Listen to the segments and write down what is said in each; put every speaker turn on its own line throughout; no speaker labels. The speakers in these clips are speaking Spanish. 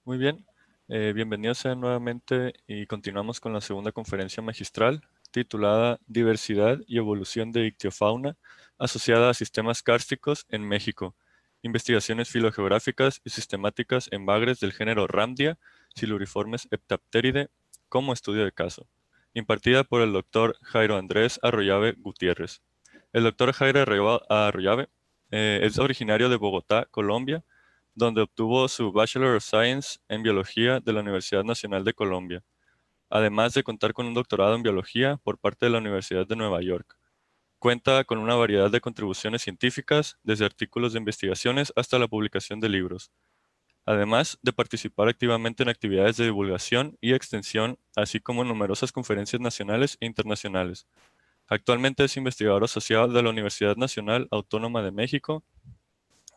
Muy bien, bienvenidos sean nuevamente y continuamos con la segunda conferencia magistral titulada Diversidad y evolución de ictiofauna asociada a sistemas kársticos en México. Investigaciones filogeográficas y sistemáticas en bagres del género Ramdia, Siluriformes heptapteridae, como estudio de caso. Impartida por el doctor Jairo Andrés Arroyave Gutiérrez. El doctor Jairo Arroyave es originario de Bogotá, Colombia, donde obtuvo su Bachelor of Science en Biología de la Universidad Nacional de Colombia, además de contar con un doctorado en Biología por parte de la Universidad de Nueva York. Cuenta con una variedad de contribuciones científicas, desde artículos de investigaciones hasta la publicación de libros, además de participar activamente en actividades de divulgación y extensión, así como en numerosas conferencias nacionales e internacionales. Actualmente es investigador asociado de la Universidad Nacional Autónoma de México.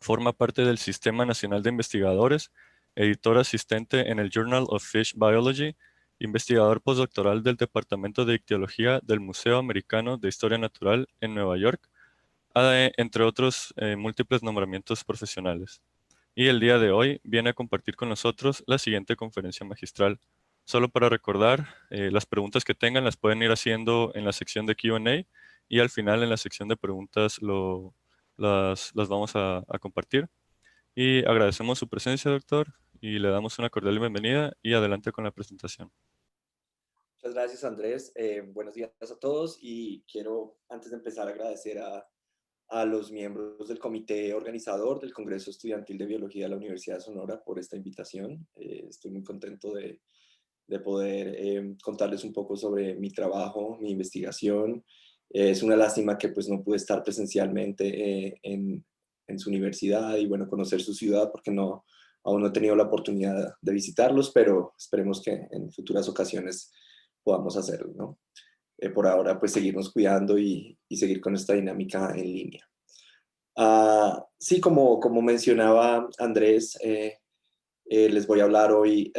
Forma parte del Sistema Nacional de Investigadores, editor asistente en el Journal of Fish Biology, investigador postdoctoral del Departamento de Ictiología del Museo Americano de Historia Natural en Nueva York, entre otros múltiples nombramientos profesionales. Y el día de hoy viene a compartir con nosotros la siguiente conferencia magistral. Solo para recordar, las preguntas que tengan las pueden ir haciendo en la sección de Q&A y al final en la sección de preguntas las vamos a compartir. Y agradecemos su presencia, doctor, y le damos una cordial bienvenida y adelante con la presentación.
Muchas gracias, Andrés. Buenos días a todos y quiero, antes de empezar, agradecer a los miembros del comité organizador del Congreso Estudiantil de Biología de la Universidad de Sonora por esta invitación. Estoy muy contento de poder contarles un poco sobre mi trabajo, mi investigación. Es una lástima que pues no pude estar presencialmente en su universidad y bueno, conocer su ciudad porque aún no he tenido la oportunidad de visitarlos, pero esperemos que en futuras ocasiones podamos hacerlo, ¿no? Por ahora, pues seguirnos cuidando y seguir con esta dinámica en línea. Sí, como mencionaba Andrés, les voy a hablar hoy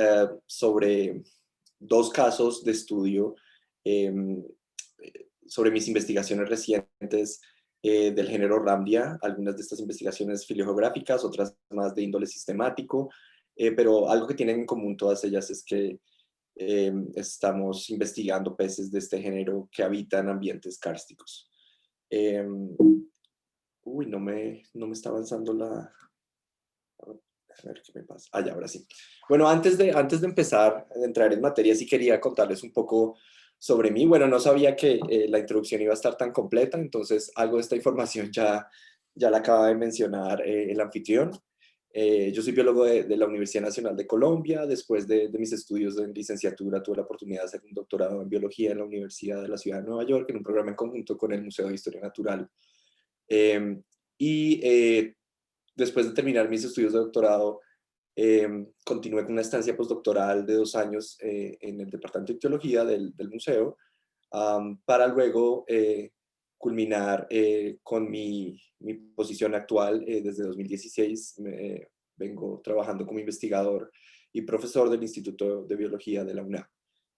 sobre dos casos de estudio em, sobre mis investigaciones recientes del género Ramdia, algunas de estas investigaciones filogeográficas, otras más de índole sistemático, pero algo que tienen en común todas ellas es que estamos investigando peces de este género que habitan ambientes kársticos. Eh, no me está avanzando la... A ver qué me pasa. Ah, ya, ahora sí. Bueno, antes de empezar, de entrar en materia, sí quería contarles un poco sobre mí. Bueno, no sabía que la introducción iba a estar tan completa, entonces algo de esta información ya la acaba de mencionar el anfitrión. Yo soy biólogo de la Universidad Nacional de Colombia. Después de mis estudios de licenciatura, tuve la oportunidad de hacer un doctorado en biología en la Universidad de la Ciudad de Nueva York, en un programa en conjunto con el Museo de Historia Natural. Eh, y después de terminar mis estudios de doctorado, continué con una estancia postdoctoral de 2 años en el Departamento de Ictiología del museo, para luego culminar con mi posición actual. Desde 2016 vengo trabajando como investigador y profesor del Instituto de Biología de la UNAM.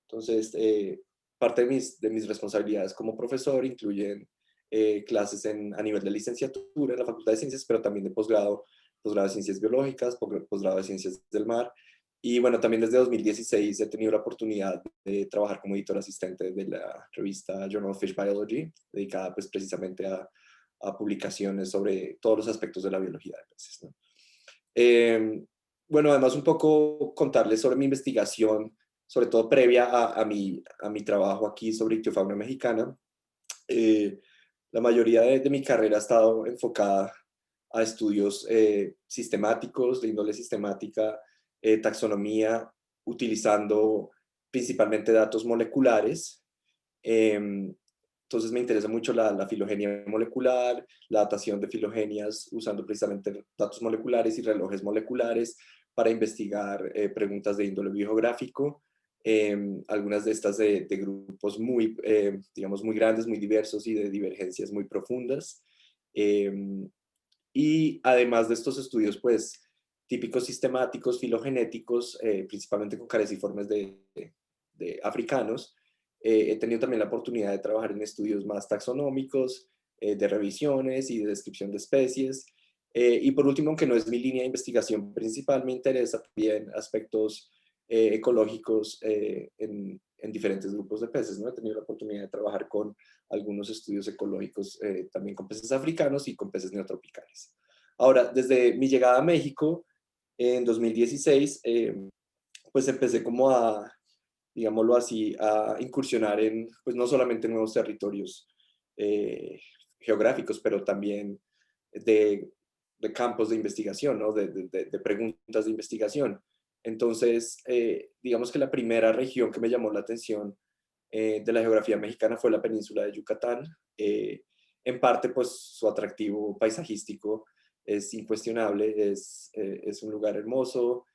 Entonces, parte de mis responsabilidades como profesor incluyen clases a nivel de licenciatura en la Facultad de Ciencias, pero también de posgrado de Ciencias Biológicas, posgrado de Ciencias del Mar. Y bueno, también desde 2016 he tenido la oportunidad de trabajar como editor asistente de la revista Journal of Fish Biology, dedicada pues precisamente a publicaciones sobre todos los aspectos de la biología de peces, ¿no? Eh, bueno, además un poco contarles sobre mi investigación, sobre todo previa a mi trabajo aquí sobre ictiofauna mexicana. Eh, la mayoría de mi carrera ha estado enfocada a estudios sistemáticos, de índole sistemática, taxonomía, utilizando principalmente datos moleculares. Entonces me interesa mucho la filogenia molecular, la datación de filogenias usando precisamente datos moleculares y relojes moleculares para investigar preguntas de índole biogeográfico. Algunas de estas de grupos muy, digamos, muy grandes, muy diversos y de divergencias muy profundas. Y además de estos estudios, pues, típicos sistemáticos, filogenéticos, principalmente con careciformes de africanos, he tenido también la oportunidad de trabajar en estudios más taxonómicos, de revisiones y de descripción de especies. Y por último, aunque no es mi línea de investigación principal, me interesa también aspectos ecológicos en diferentes grupos de peces, ¿no? He tenido la oportunidad de trabajar con algunos estudios ecológicos también con peces africanos y con peces neotropicales. Ahora, desde mi llegada a México en 2016, pues empecé como a, digámoslo así, a incursionar en, pues no solamente nuevos territorios eh, geográficos, pero también de, de campos de investigación, ¿no? De preguntas de investigación. Entonces, digamos que la primera región que me llamó la atención de la geografía mexicana fue la península de Yucatán. En parte, pues su atractivo paisajístico es incuestionable, es un lugar hermoso,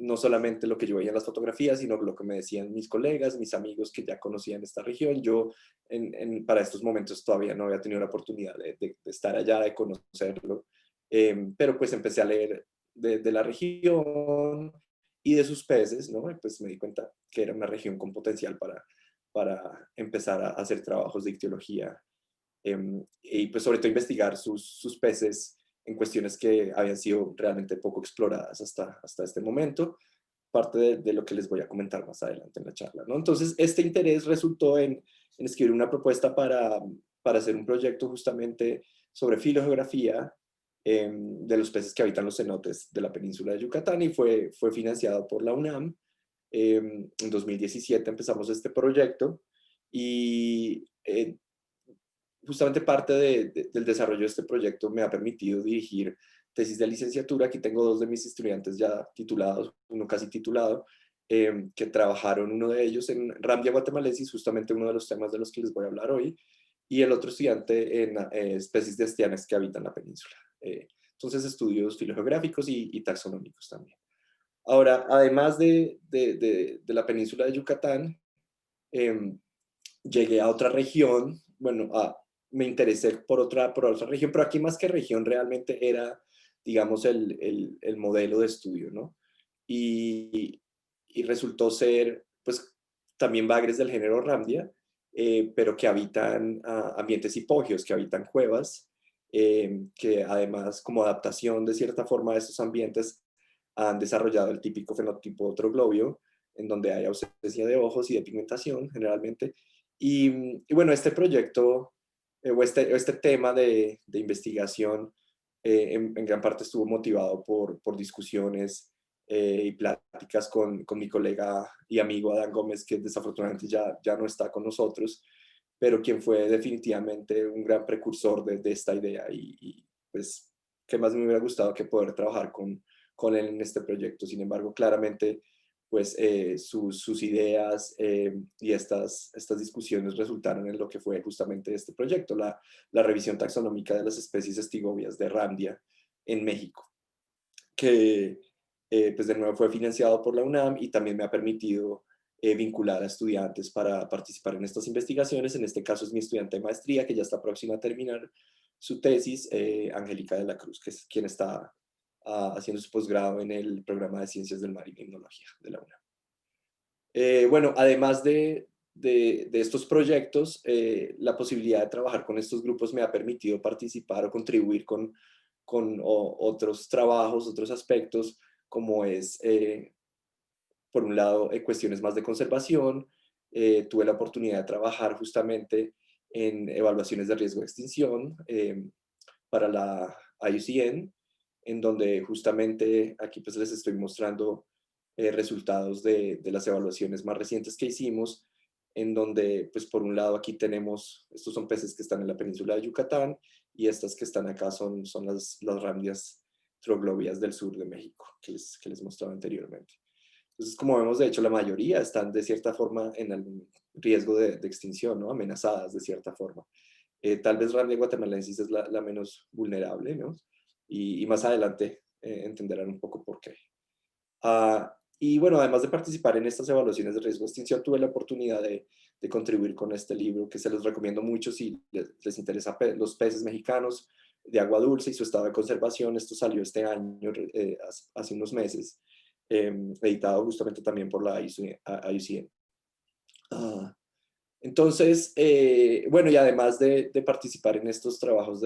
no solamente lo que yo veía en las fotografías, sino lo que me decían mis colegas, mis amigos que ya conocían esta región. Yo para estos momentos todavía no había tenido la oportunidad de estar allá, de conocerlo, pero pues empecé a leer de la región y de sus peces, ¿no? Y pues me di cuenta que era una región con potencial para empezar a hacer trabajos de ictiología y pues sobre todo investigar sus peces en cuestiones que habían sido realmente poco exploradas hasta este momento, parte de lo que les voy a comentar más adelante en la charla, ¿no? Entonces, este interés resultó en escribir una propuesta para hacer un proyecto justamente sobre filogeografía de los peces que habitan los cenotes de la península de Yucatán y fue financiado por la UNAM. En 2017 empezamos este proyecto y justamente parte del desarrollo de este proyecto me ha permitido dirigir tesis de licenciatura. Aquí tengo dos de mis estudiantes ya titulados, uno casi titulado, que trabajaron, uno de ellos en Ramdia guatemalensis, justamente uno de los temas de los que les voy a hablar hoy, y el otro estudiante en especies de estianes que habitan la península. Entonces, estudios filogeográficos y taxonómicos también. Ahora, además de la península de Yucatán, llegué a otra región, bueno, me interesé por otra región, pero aquí más que región realmente era, digamos, el modelo de estudio, ¿no? Y resultó ser, pues, también bagres del género Ramdia, pero que habitan ambientes hipógeos, que habitan cuevas, que además, como adaptación de cierta forma a estos ambientes, han desarrollado el típico fenotipo troglobio, en donde hay ausencia de ojos y de pigmentación, generalmente. Y bueno, este proyecto este tema de investigación en gran parte estuvo motivado por discusiones y pláticas con mi colega y amigo Adán Gómez, que desafortunadamente ya no está con nosotros, pero quien fue definitivamente un gran precursor de esta idea y pues qué más me hubiera gustado que poder trabajar con él en este proyecto. Sin embargo, claramente pues sus ideas y estas discusiones resultaron en lo que fue justamente este proyecto, la revisión taxonómica de las especies estigobias de Ramdia en México, que pues de nuevo fue financiado por la UNAM y también me ha permitido vincular a estudiantes para participar en estas investigaciones. En este caso es mi estudiante de maestría que ya está próxima a terminar su tesis, Angélica de la Cruz, que es quien está haciendo su posgrado en el programa de Ciencias del Mar y Limnología de la UNAM. Bueno, además de estos proyectos, la posibilidad de trabajar con estos grupos me ha permitido participar o contribuir con otros trabajos, otros aspectos, como es, por un lado, cuestiones más de conservación. Tuve la oportunidad de trabajar justamente en evaluaciones de riesgo de extinción para la IUCN, en donde justamente aquí pues les estoy mostrando resultados de las evaluaciones más recientes que hicimos, en donde pues por un lado aquí tenemos, estos son peces que están en la península de Yucatán y estas que están acá son las ramdias troglobias del sur de México, que les mostraba anteriormente. Entonces, como vemos, de hecho, la mayoría están de cierta forma en algún riesgo de extinción, ¿no? Amenazadas de cierta forma. Tal vez Ramdia guatemalensis es la menos vulnerable, ¿no? Y más adelante entenderán un poco por qué. Y bueno, además de participar en estas evaluaciones de riesgo de extinción, tuve la oportunidad de contribuir con este libro, que se los recomiendo mucho si les interesa los peces mexicanos de agua dulce y su estado de conservación. Esto salió este año, hace unos meses, editado justamente también por la IUCN. Entonces, bueno, y además de participar en estos trabajos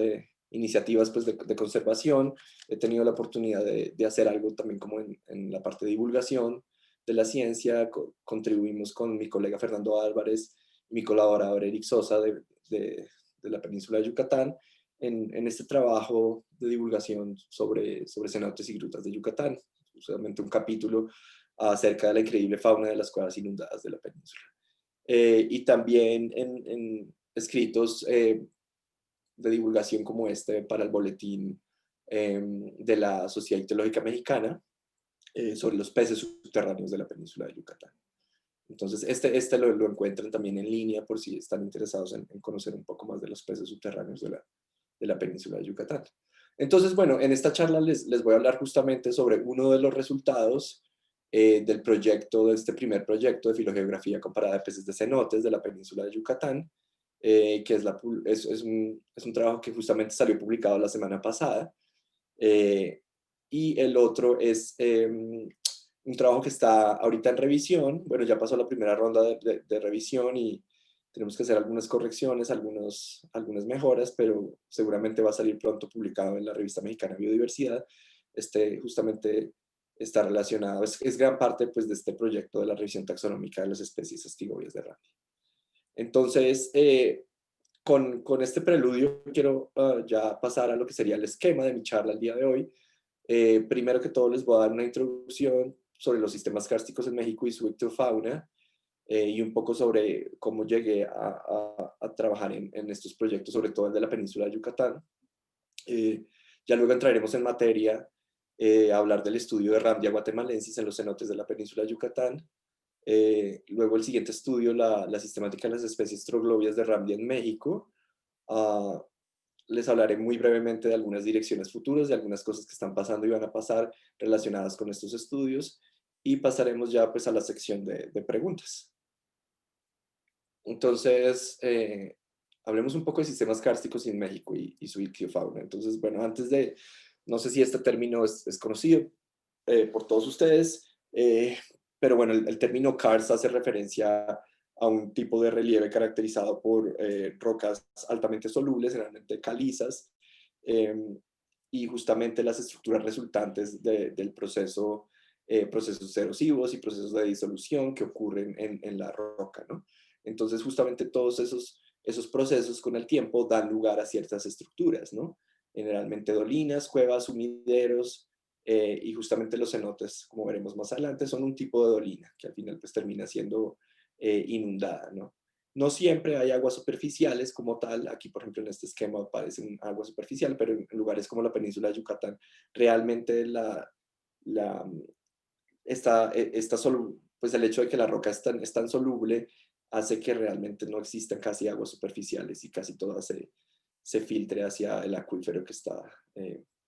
iniciativas pues, de conservación. He tenido la oportunidad de hacer algo también como en la parte de divulgación de la ciencia. Contribuimos con mi colega Fernando Álvarez y mi colaborador Eric Sosa de la península de Yucatán en este trabajo de divulgación sobre cenotes y grutas de Yucatán, justamente un capítulo acerca de la increíble fauna de las cuevas inundadas de la península. Y también en escritos de divulgación como este para el boletín de la Sociedad Ictiológica Mexicana sobre los peces subterráneos de la península de Yucatán. Entonces, este lo encuentran también en línea por si están interesados en conocer un poco más de los peces subterráneos de la península de Yucatán. Entonces, bueno, en esta charla les voy a hablar justamente sobre uno de los resultados del proyecto, de este primer proyecto de filogeografía comparada de peces de cenotes de la península de Yucatán, que es un trabajo que justamente salió publicado la semana pasada. Y el otro es un trabajo que está ahorita en revisión. Bueno, ya pasó la primera ronda de revisión y tenemos que hacer algunas correcciones, algunas mejoras, pero seguramente va a salir pronto publicado en la revista mexicana Biodiversidad. Justamente está relacionado, es gran parte pues, de este proyecto de la revisión taxonómica de las especies estigobias de Randia. Entonces, con este preludio quiero ya pasar a lo que sería el esquema de mi charla el día de hoy. Primero que todo les voy a dar una introducción sobre los sistemas kársticos en México y su ictiofauna, y un poco sobre cómo llegué a trabajar en estos proyectos, sobre todo el de la península de Yucatán. Ya luego entraremos en materia a hablar del estudio de Randia guatemalensis en los cenotes de la península de Yucatán. Luego el siguiente estudio, la sistemática de las especies troglobias de Randia en México. Les hablaré muy brevemente de algunas direcciones futuras, de algunas cosas que están pasando y van a pasar relacionadas con estos estudios, y pasaremos ya pues a la sección de preguntas. Entonces, hablemos un poco de sistemas kársticos en México y su ictiofauna. Entonces, bueno, no sé si este término es conocido por todos ustedes, pero bueno, el término karst hace referencia a un tipo de relieve caracterizado por rocas altamente solubles, generalmente calizas, y justamente las estructuras resultantes del proceso, procesos erosivos y procesos de disolución que ocurren en la roca, ¿no? Entonces, justamente todos esos procesos con el tiempo dan lugar a ciertas estructuras, ¿no? Generalmente dolinas, cuevas, sumideros, y justamente los cenotes, como veremos más adelante, son un tipo de dolina que al final pues termina siendo inundada, ¿no? No siempre hay aguas superficiales como tal. Aquí, por ejemplo, en este esquema aparece un agua superficial, pero en lugares como la península de Yucatán, realmente pues el hecho de que la roca es tan soluble hace que realmente no existan casi aguas superficiales y casi toda se filtre hacia el acuífero que está,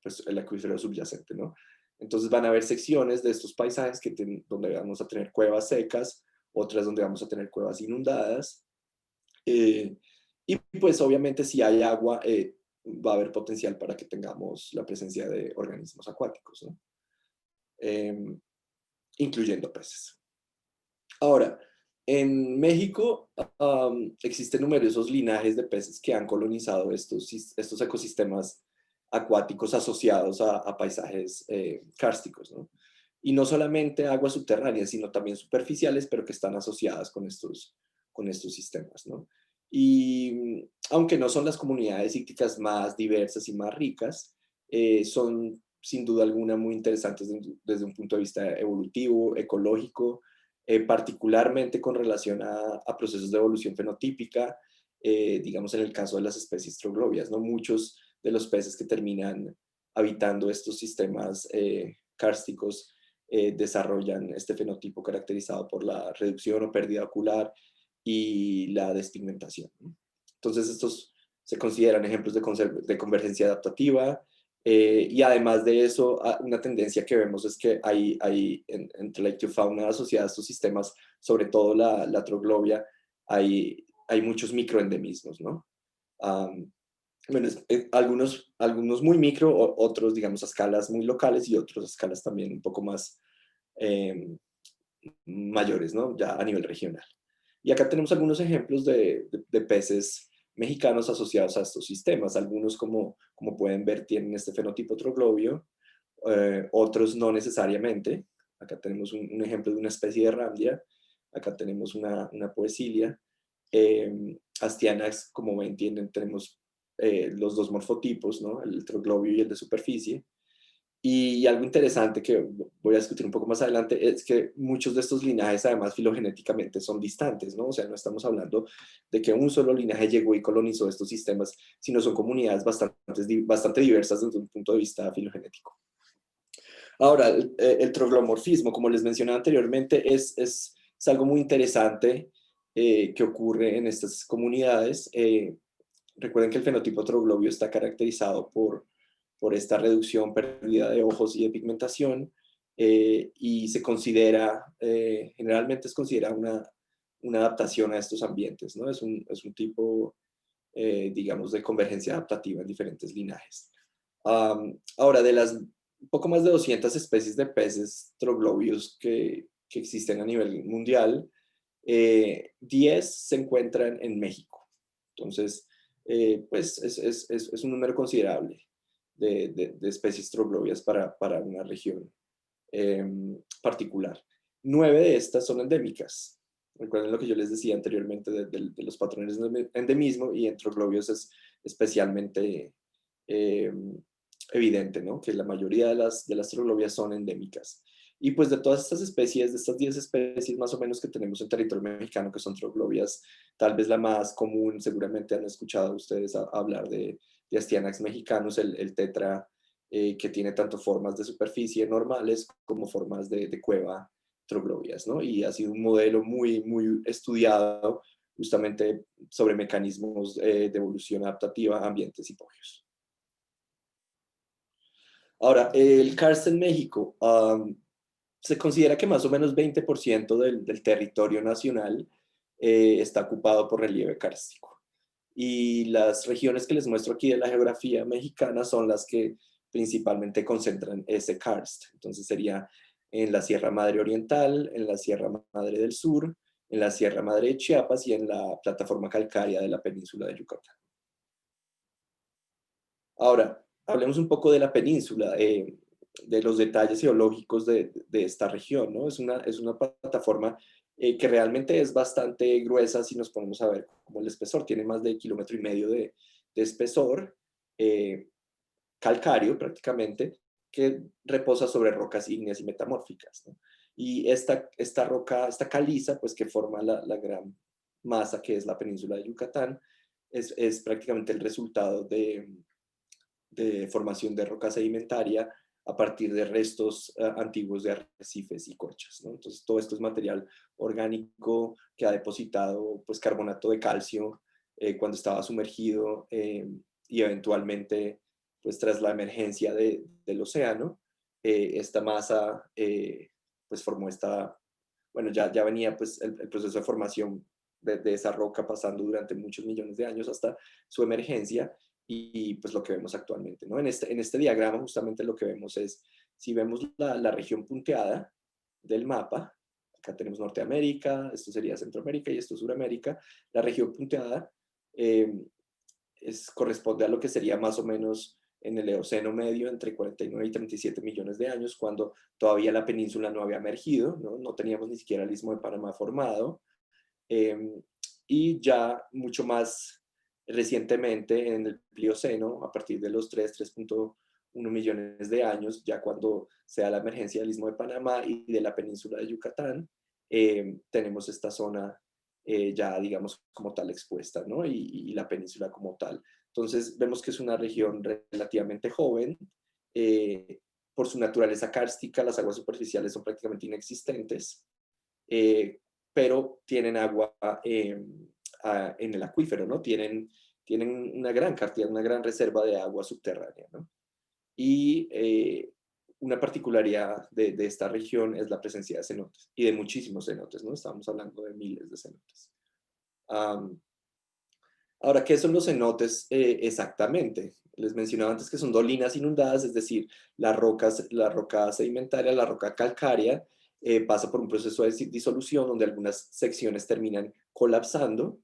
pues el acuífero subyacente, ¿no? Entonces van a haber secciones de estos paisajes donde vamos a tener cuevas secas, otras donde vamos a tener cuevas inundadas, y pues obviamente si hay agua, va a haber potencial para que tengamos la presencia de organismos acuáticos, ¿no? Incluyendo peces. Ahora, en México existen numerosos linajes de peces que han colonizado estos ecosistemas acuáticos asociados a paisajes kársticos, ¿no? Y no solamente aguas subterráneas, sino también superficiales, pero que están asociadas con estos sistemas, ¿no? Y aunque no son las comunidades ícticas más diversas y más ricas, son sin duda alguna muy interesantes desde un punto de vista evolutivo, ecológico, particularmente con relación a procesos de evolución fenotípica, digamos en el caso de las especies troglobias, ¿no? Muchos de los peces que terminan habitando estos sistemas kársticos desarrollan este fenotipo caracterizado por la reducción o pérdida ocular y la despigmentación, ¿no? Entonces estos se consideran ejemplos de convergencia adaptativa, y además de eso, una tendencia que vemos es que entre la ictiofauna asociada a estos sistemas, sobre todo la troglobia, hay muchos microendemismos, ¿no? Bueno, algunos muy micro, otros, digamos, a escalas muy locales y otros a escalas también un poco más mayores, ¿no? Ya a nivel regional. Y acá tenemos algunos ejemplos de peces mexicanos asociados a estos sistemas. Algunos, como pueden ver, tienen este fenotipo troglobio, otros no necesariamente. Acá tenemos un ejemplo de una especie de Ramdia, acá tenemos una Poecilia. Astianax, como ven, tenemos los dos morfotipos, ¿no? El troglobio y el de superficie. Y algo interesante que voy a discutir un poco más adelante es que muchos de estos linajes además filogenéticamente son distantes, ¿no? O sea, no estamos hablando de que un solo linaje llegó y colonizó estos sistemas, sino son comunidades bastante diversas desde un punto de vista filogenético. Ahora, el troglomorfismo, como les mencioné anteriormente, es algo muy interesante que ocurre en estas comunidades. Recuerden que el fenotipo troglobio está caracterizado por esta reducción, pérdida de ojos y de pigmentación, y se considera, generalmente es considerada una adaptación a estos ambientes, ¿no? Es un tipo, digamos, de convergencia adaptativa en diferentes linajes. Ahora, de las un poco más de 200 especies de peces troglobios que existen a nivel mundial, 10 se encuentran en México. Entonces, pues es un número considerable de especies troglobias para una región particular. 9 de estas son endémicas. Recuerden lo que yo les decía anteriormente de los patrones de endemismo, y en troglobios es especialmente evidente, ¿no? Que la mayoría de las troglobias son endémicas. Y pues de todas estas especies, de estas 10 especies más o menos que tenemos en territorio mexicano, que son troglobias, tal vez la más común, seguramente han escuchado ustedes hablar de Astyanax mexicanus, el tetra, que tiene tanto formas de superficie normales como formas de cueva troglobias, ¿no? Y ha sido un modelo muy, muy estudiado justamente sobre mecanismos de evolución adaptativa a ambientes hipógeos. Ahora, el karst en México, se considera que más o menos 20% del territorio nacional está ocupado por relieve kárstico. Y las regiones que les muestro aquí de la geografía mexicana son las que principalmente concentran ese karst. Entonces sería en la Sierra Madre Oriental, en la Sierra Madre del Sur, en la Sierra Madre de Chiapas y en la plataforma calcárea de la península de Yucatán. Ahora, hablemos un poco de la península, de los detalles geológicos de esta región, ¿no? Es una plataforma que realmente es bastante gruesa si nos ponemos a ver como el espesor. Tiene más de 1,5 kilómetros de espesor, calcáreo prácticamente, que reposa sobre rocas ígneas y metamórficas, ¿no? Y esta roca, esta caliza, pues que forma la gran masa que es la península de Yucatán, es prácticamente el resultado de formación de roca sedimentaria a partir de restos antiguos de arrecifes y conchas, ¿no? Entonces todo esto es material orgánico que ha depositado pues carbonato de calcio cuando estaba sumergido, y eventualmente pues tras la emergencia del océano, esta masa pues formó bueno, ya venía pues el proceso de formación de esa roca pasando durante muchos millones de años hasta su emergencia, y pues lo que vemos actualmente, ¿no? En este diagrama justamente lo que vemos es, si vemos la región punteada del mapa, acá tenemos Norteamérica, esto sería Centroamérica y esto Suramérica, la región punteada corresponde a lo que sería más o menos en el Eoceno medio, entre 49 y 37 millones de años, cuando todavía la península no había emergido, no teníamos ni siquiera el Istmo de Panamá formado, y ya mucho más recientemente en el Plioceno, a partir de los 3.1 millones de años, ya cuando sea la emergencia del Istmo de Panamá y de la península de Yucatán, tenemos esta zona ya, digamos, como tal expuesta, ¿no? Y la península como tal. Entonces, vemos que es una región relativamente joven. Por su naturaleza kárstica, las aguas superficiales son prácticamente inexistentes, pero tienen agua en el acuífero, ¿no? Tienen una gran cantidad, una gran reserva de agua subterránea, ¿no? Y una particularidad de esta región es la presencia de cenotes, y de muchísimos cenotes, ¿no? Estamos hablando de miles de cenotes. Ahora, ¿qué son los cenotes exactamente? Les mencionaba antes que son dolinas inundadas, es decir, la roca sedimentaria, la roca calcárea, pasa por un proceso de disolución donde algunas secciones terminan colapsando,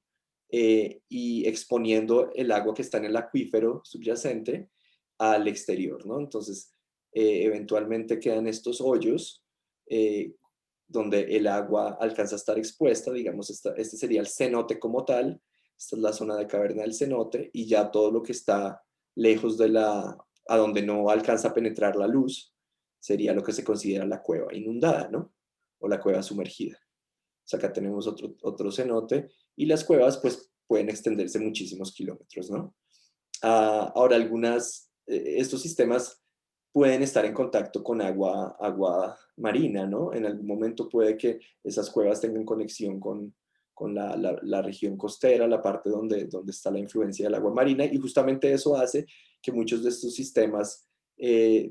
y exponiendo el agua que está en el acuífero subyacente al exterior, ¿no? Entonces, eventualmente quedan estos hoyos eh, donde el agua alcanza a estar expuesta, digamos, este sería el cenote como tal, esta es la zona de caverna del cenote, y ya todo lo que está lejos a donde no alcanza a penetrar la luz, sería lo que se considera la cueva inundada, ¿no? O la cueva sumergida. O sea, acá tenemos otro cenote, y las cuevas pues pueden extenderse muchísimos kilómetros, ¿no? Ahora, estos sistemas pueden estar en contacto con agua marina, ¿no? En algún momento puede que esas cuevas tengan conexión con la región costera, la parte donde está la influencia del agua marina, y justamente eso hace que muchos de estos sistemas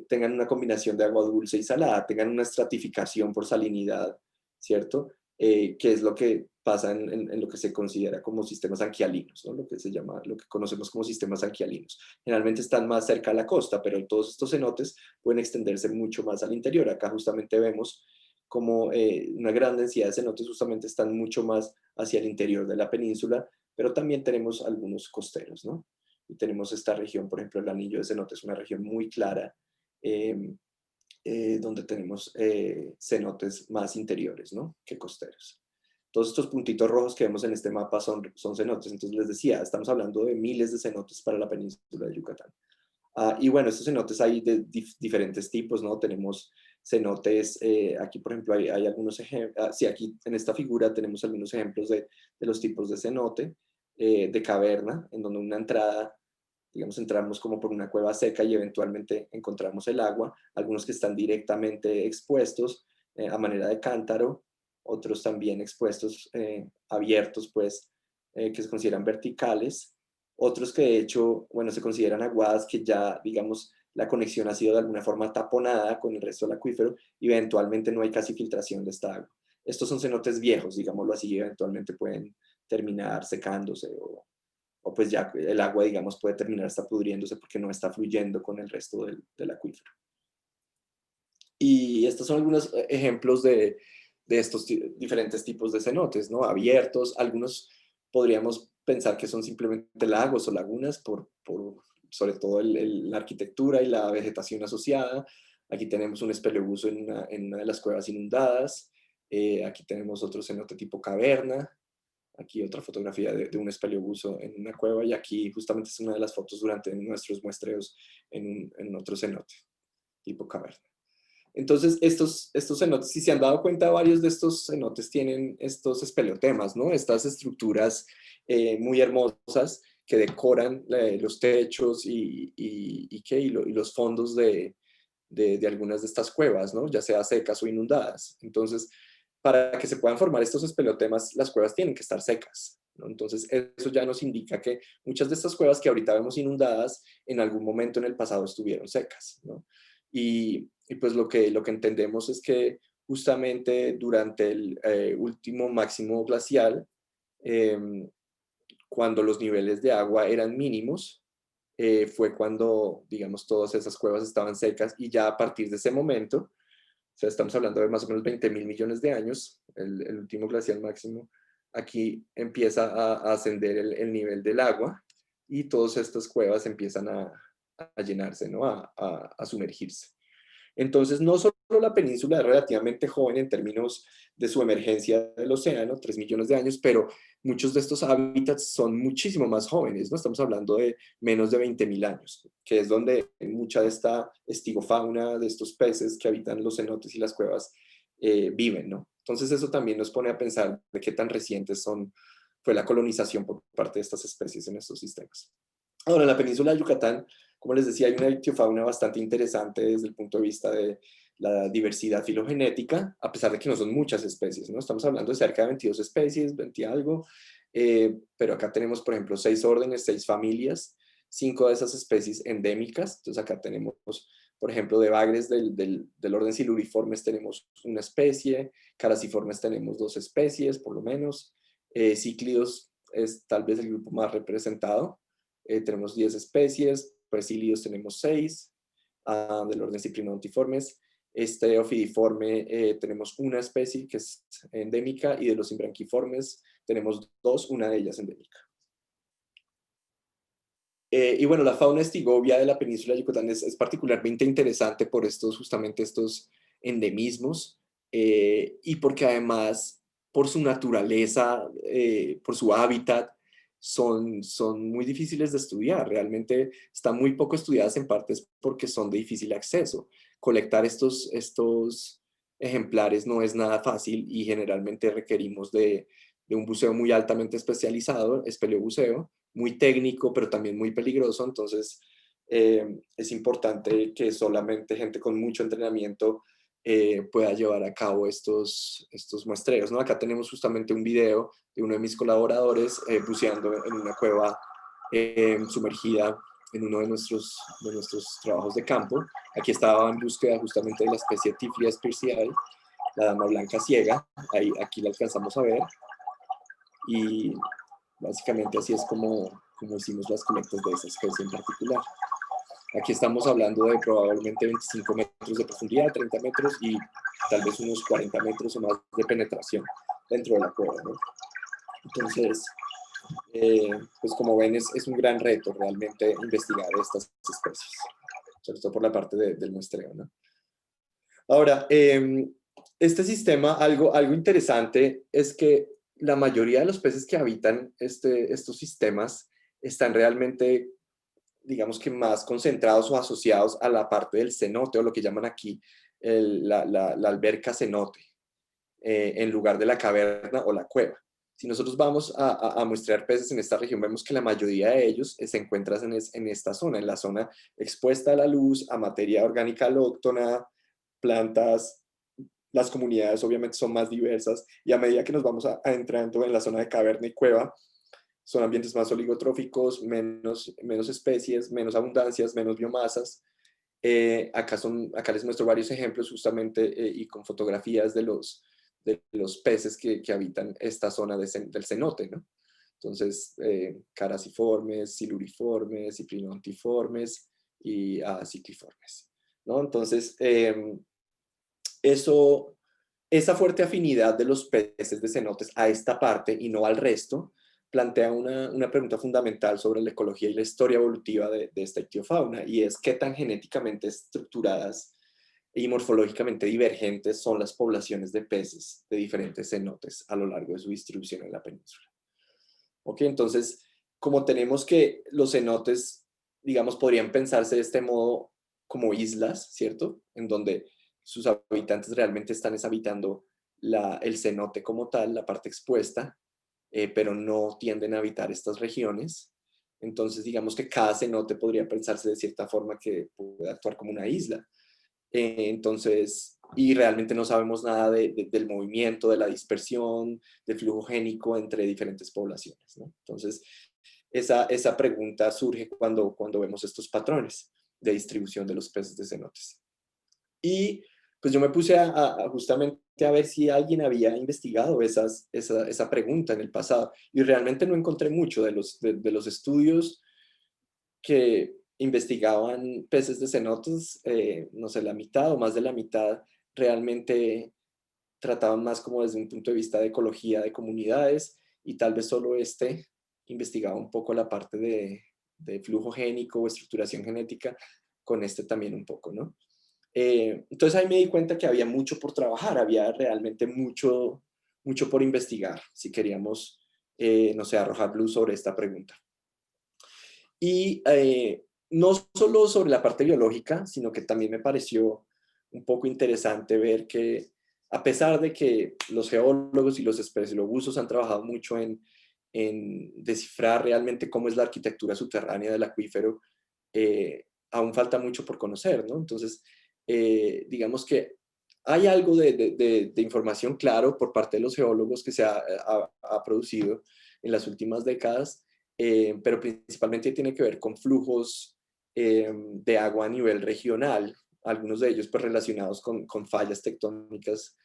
tengan una combinación de agua dulce y salada, tengan una estratificación por salinidad, ¿cierto? Que es lo que pasa en lo que se considera como sistemas anquialinos, ¿no? Lo que conocemos como sistemas anquialinos. Generalmente están más cerca a la costa, pero todos estos cenotes pueden extenderse mucho más al interior. Acá justamente vemos como una gran densidad de cenotes justamente están mucho más hacia el interior de la península, pero también tenemos algunos costeros, ¿no? Y tenemos esta región, por ejemplo, el anillo de cenotes, una región muy clara, eh, donde tenemos cenotes más interiores, ¿no? Que costeros. Todos estos puntitos rojos que vemos en este mapa son cenotes. Entonces les decía, estamos hablando de miles de cenotes para la península de Yucatán. Y bueno, estos cenotes hay de diferentes tipos, ¿no? Tenemos cenotes, aquí por ejemplo hay algunos ejemplos, sí, aquí en esta figura tenemos algunos ejemplos de los tipos de cenote, de caverna, en donde una entrada, digamos, entramos como por una cueva seca y eventualmente encontramos el agua, algunos que están directamente expuestos a manera de cántaro, otros también expuestos, abiertos, pues, que se consideran verticales, otros que de hecho, bueno, se consideran aguadas que ya, digamos, la conexión ha sido de alguna forma taponada con el resto del acuífero y eventualmente no hay casi filtración de esta agua. Estos son cenotes viejos, digámoslo así, eventualmente pueden terminar secándose o pues ya el agua, digamos, puede terminar hasta pudriéndose porque no está fluyendo con el resto del acuífero. Y estos son algunos ejemplos de estos diferentes tipos de cenotes, ¿no? Abiertos, algunos podríamos pensar que son simplemente lagos o lagunas sobre todo la arquitectura y la vegetación asociada. Aquí tenemos un espeleobuso en una de las cuevas inundadas. Aquí tenemos otro cenote tipo caverna. Aquí otra fotografía de un espeleobuso en una cueva, y aquí justamente es una de las fotos durante nuestros muestreos en otro cenote tipo caverna. Entonces, estos cenotes, si se han dado cuenta, varios de estos cenotes tienen estos espeleotemas, ¿no? Estas estructuras muy hermosas que decoran los techos y los fondos de algunas de estas cuevas, ¿no? Ya sea secas o inundadas. Entonces, para que se puedan formar estos espeleotemas, las cuevas tienen que estar secas, ¿no? Entonces, eso ya nos indica que muchas de estas cuevas que ahorita vemos inundadas, en algún momento en el pasado estuvieron secas, ¿no? Y pues lo que entendemos es que justamente durante el último máximo glacial, eh, cuando los niveles de agua eran mínimos, fue cuando, digamos, todas esas cuevas estaban secas, y ya a partir de ese momento, o sea, estamos hablando de más o menos 20.000 millones de años, el último glacial máximo, aquí empieza a ascender el nivel del agua y todas estas cuevas empiezan a llenarse, ¿no? A sumergirse. Entonces, no solo la península es relativamente joven en términos de su emergencia del océano, 3 millones de años, pero muchos de estos hábitats son muchísimo más jóvenes, ¿no? Estamos hablando de menos de 20.000 años, que es donde mucha de esta estigofauna, de estos peces que habitan los cenotes y las cuevas, viven, ¿no? Entonces, eso también nos pone a pensar de qué tan recientes fue la colonización por parte de estas especies en estos sistemas. Ahora, en la península de Yucatán, como les decía, hay una ictiofauna bastante interesante desde el punto de vista de la diversidad filogenética, a pesar de que no son muchas especies, ¿no? Estamos hablando de cerca de 22 especies, 20 algo, pero acá tenemos, por ejemplo, 6 órdenes, 6 familias, 5 de esas especies endémicas. Entonces acá tenemos, por ejemplo, de bagres del orden Siluriformes tenemos una especie, Caraciformes tenemos 2 especies, por lo menos, cíclidos es tal vez el grupo más representado. Tenemos 10 especies, presílidos tenemos 6, del orden Cyprinodontiformes. Este ofidiforme tenemos una especie que es endémica, y de los imbranquiformes tenemos 2, una de ellas endémica. Y bueno, la fauna estigovia de la península de Yucatán es particularmente interesante por justamente estos endemismos, y porque además, por su naturaleza, por su hábitat, son muy difíciles de estudiar. Realmente están muy poco estudiadas en partes porque son de difícil acceso. Colectar estos ejemplares no es nada fácil y generalmente requerimos de un buceo muy altamente especializado, espeleobuceo, muy técnico, pero también muy peligroso. Entonces, es importante que solamente gente con mucho entrenamiento pueda llevar a cabo estos muestreos, ¿no? Acá tenemos justamente un video de uno de mis colaboradores buceando en una cueva sumergida en uno de nuestros trabajos de campo. Aquí estaba en búsqueda justamente de la especie Typhlias pearcei, la dama blanca ciega. Aquí la alcanzamos a ver. Y básicamente así es como hicimos las colectas de esa especie en particular. Aquí estamos hablando de probablemente 25 metros de profundidad, 30 metros y tal vez unos 40 metros o más de penetración dentro de la cueva, ¿no? Entonces, pues como ven, es un gran reto realmente investigar estas especies, sobre todo por la parte del muestreo, ¿no? Ahora, este sistema, algo interesante es que la mayoría de los peces que habitan estos sistemas están realmente, digamos que más concentrados o asociados a la parte del cenote, o lo que llaman aquí la alberca cenote, en lugar de la caverna o la cueva. Si nosotros vamos a muestrear peces en esta región, vemos que la mayoría de ellos se encuentran en esta zona, en la zona expuesta a la luz, a materia orgánica alóctona, plantas. Las comunidades obviamente son más diversas y a medida que nos vamos adentrando en la zona de caverna y cueva, son ambientes más oligotróficos, menos especies, menos abundancias, menos biomasas. Acá les muestro varios ejemplos justamente, y con fotografías de los peces que habitan esta zona del cenote, ¿no? Entonces, carasiformes, siluriformes, ciprinodontiformes y cicliformes, ¿no? Entonces, esa fuerte afinidad de los peces de cenotes a esta parte y no al resto, plantea una pregunta fundamental sobre la ecología y la historia evolutiva de esta ictiofauna, y es qué tan genéticamente estructuradas y morfológicamente divergentes son las poblaciones de peces de diferentes cenotes a lo largo de su distribución en la península. ¿Ok? Entonces, como tenemos que los cenotes, digamos, podrían pensarse de este modo como islas, ¿cierto? En donde sus habitantes realmente están habitando el cenote como tal, la parte expuesta, pero no tienden a habitar estas regiones. Entonces, digamos que cada cenote podría pensarse de cierta forma que puede actuar como una isla. Entonces, y realmente no sabemos nada del movimiento, de la dispersión, del flujo génico entre diferentes poblaciones, ¿no? Entonces, esa pregunta surge cuando vemos estos patrones de distribución de los peces de cenotes. Y pues yo me puse justamente a ver si alguien había investigado esa pregunta en el pasado, y realmente no encontré mucho de los estudios que investigaban peces de cenotes. No sé, la mitad o más de la mitad realmente trataban más como desde un punto de vista de ecología de comunidades, y tal vez solo investigaba un poco la parte de flujo génico o estructuración genética, con también un poco, ¿no? Entonces ahí me di cuenta que había mucho por trabajar, había realmente mucho, mucho por investigar si queríamos, no sé, arrojar luz sobre esta pregunta. Y no solo sobre la parte biológica, sino que también me pareció un poco interesante ver que, a pesar de que los geólogos y los espeleólogos han trabajado mucho en descifrar realmente cómo es la arquitectura subterránea del acuífero, aún falta mucho por conocer, ¿no? Entonces, digamos que hay algo de información, claro, por parte de los geólogos que se ha producido en las últimas décadas, pero principalmente tiene que ver con flujos de agua a nivel regional, algunos de ellos pues relacionados con fallas tectónicas,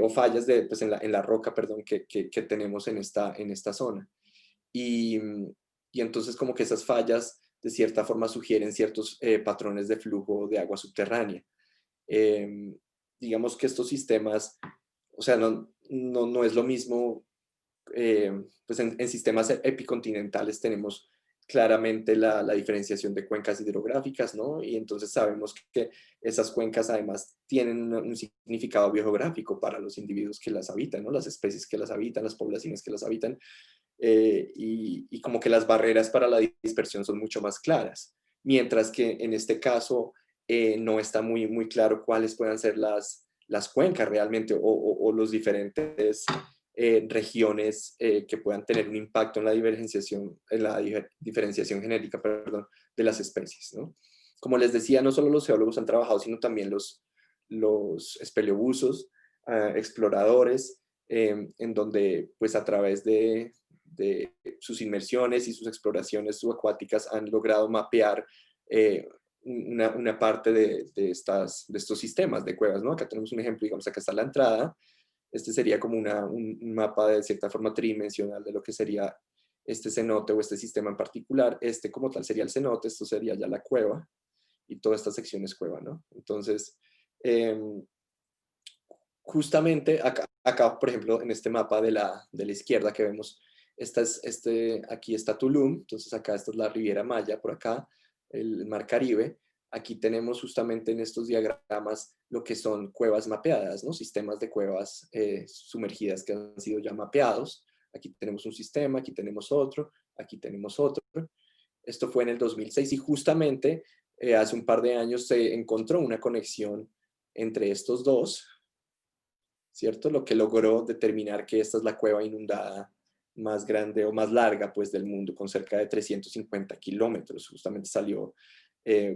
o fallas pues, en la roca, perdón, que tenemos en esta zona. Y, y entonces como que esas fallas de cierta forma sugieren ciertos patrones de flujo de agua subterránea. Digamos que estos sistemas, o sea, no es lo mismo. Pues en sistemas epicontinentales tenemos claramente la diferenciación de cuencas hidrográficas, ¿no? Y entonces sabemos que esas cuencas además tienen un significado biogeográfico para los individuos que las habitan, ¿no? Las especies que las habitan, las poblaciones que las habitan, y como que las barreras para la dispersión son mucho más claras, mientras que en este caso no está muy claro cuáles puedan ser las cuencas realmente o los diferentes regiones que puedan tener un impacto en la diferenciación genética, perdón, de las especies, ¿no? Como les decía, no solo los geólogos han trabajado, sino también los espeleobusos, exploradores, en donde pues a través de sus inmersiones y sus exploraciones subacuáticas han logrado mapear una parte de estos sistemas de cuevas, ¿no? Acá tenemos un ejemplo, digamos, acá está la entrada. Este sería como un mapa de cierta forma tridimensional de lo que sería este cenote o este sistema en particular. Este como tal sería el cenote, esto sería ya la cueva y toda esta sección es cueva, ¿no? Entonces, eh, justamente acá, por ejemplo, en este mapa de la izquierda que vemos, aquí está Tulum, entonces acá esta es la Riviera Maya, por acá el Mar Caribe. Aquí tenemos justamente en estos diagramas lo que son cuevas mapeadas, ¿no? Sistemas de cuevas sumergidas que han sido ya mapeados. Aquí tenemos un sistema, aquí tenemos otro, aquí tenemos otro. Esto fue en el 2006 y justamente hace un par de años se encontró una conexión entre estos dos, ¿cierto? Lo que logró determinar que esta es la cueva inundada más grande o más larga pues del mundo, con cerca de 350 kilómetros. Justamente salió,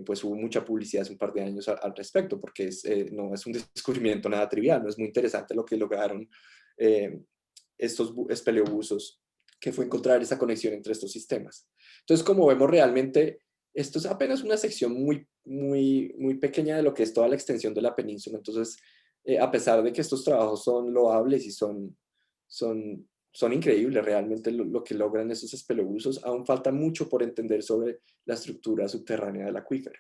pues hubo mucha publicidad hace un par de años al respecto, porque no es un descubrimiento nada trivial, no es muy interesante lo que lograron eh, estos espeleobusos, que fue encontrar esa conexión entre estos sistemas. Entonces, como vemos realmente, esto es apenas una sección muy pequeña de lo que es toda la extensión de la península. Entonces, a pesar de que estos trabajos son loables y son increíbles realmente lo que logran esos espelobusos, aún falta mucho por entender sobre la estructura subterránea del acuífero.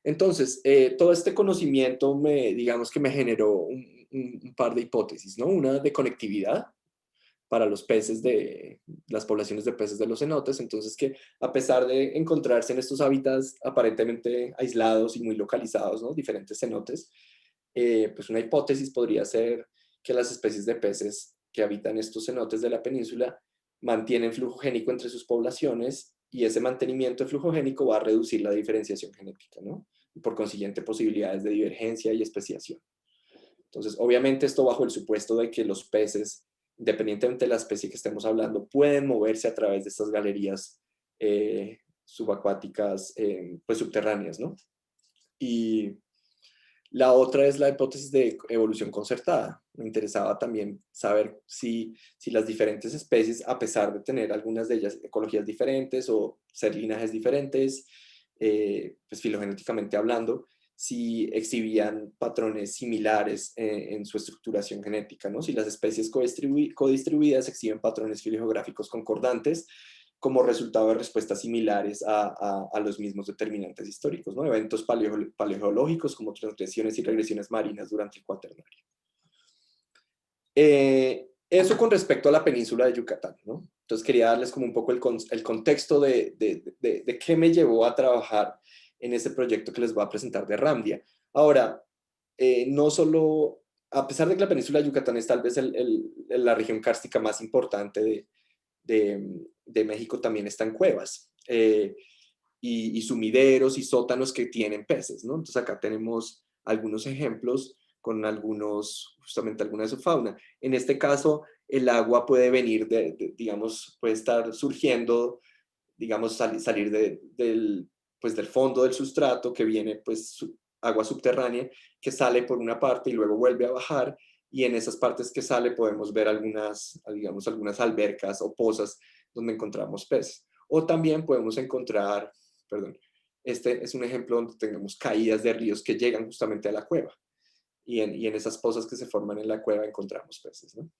Entonces, todo este conocimiento digamos que me generó un par de hipótesis, ¿no? Una de conectividad para los peces de las poblaciones de peces de los cenotes, entonces que a pesar de encontrarse en estos hábitats aparentemente aislados y muy localizados, ¿no? Diferentes cenotes, pues una hipótesis podría ser que las especies de peces que habitan estos cenotes de la península mantienen flujo génico entre sus poblaciones y ese mantenimiento de flujo génico va a reducir la diferenciación genética, ¿no? Y por consiguiente posibilidades de divergencia y especiación. Entonces, obviamente esto bajo el supuesto de que los peces, independientemente de la especie que estemos hablando, pueden moverse a través de estas galerías subacuáticas, pues subterráneas, ¿no? Y la otra es la hipótesis de evolución concertada. Me interesaba también saber si las diferentes especies, a pesar de tener algunas de ellas ecologías diferentes o ser linajes diferentes, pues filogenéticamente hablando, si exhibían patrones similares en su estructuración genética, ¿no? Si las especies codistribuidas exhiben patrones filogeográficos concordantes como resultado de respuestas similares a los mismos determinantes históricos, ¿no? Eventos paleogeológicos como transgresiones y regresiones marinas durante el Cuaternario. Eso con respecto a la península de Yucatán, ¿no? Entonces quería darles como un poco el contexto de qué me llevó a trabajar en este proyecto que les voy a presentar de Ramdia. Ahora, no solo, a pesar de que la península de Yucatán es tal vez la región kárstica más importante de México, también están cuevas y sumideros y sótanos que tienen peces, ¿no? Entonces acá tenemos algunos ejemplos con justamente alguna de su fauna. En este caso, el agua puede venir digamos, puede estar surgiendo, digamos, salir pues, del fondo del sustrato, que viene, pues, agua subterránea, que sale por una parte y luego vuelve a bajar, y en esas partes que sale podemos ver digamos, algunas albercas o pozas donde encontramos peces. O también podemos encontrar, perdón, este es un ejemplo donde tenemos caídas de ríos que llegan justamente a la cueva. Y en esas pozas que se forman en la cueva encontramos peces, ¿no?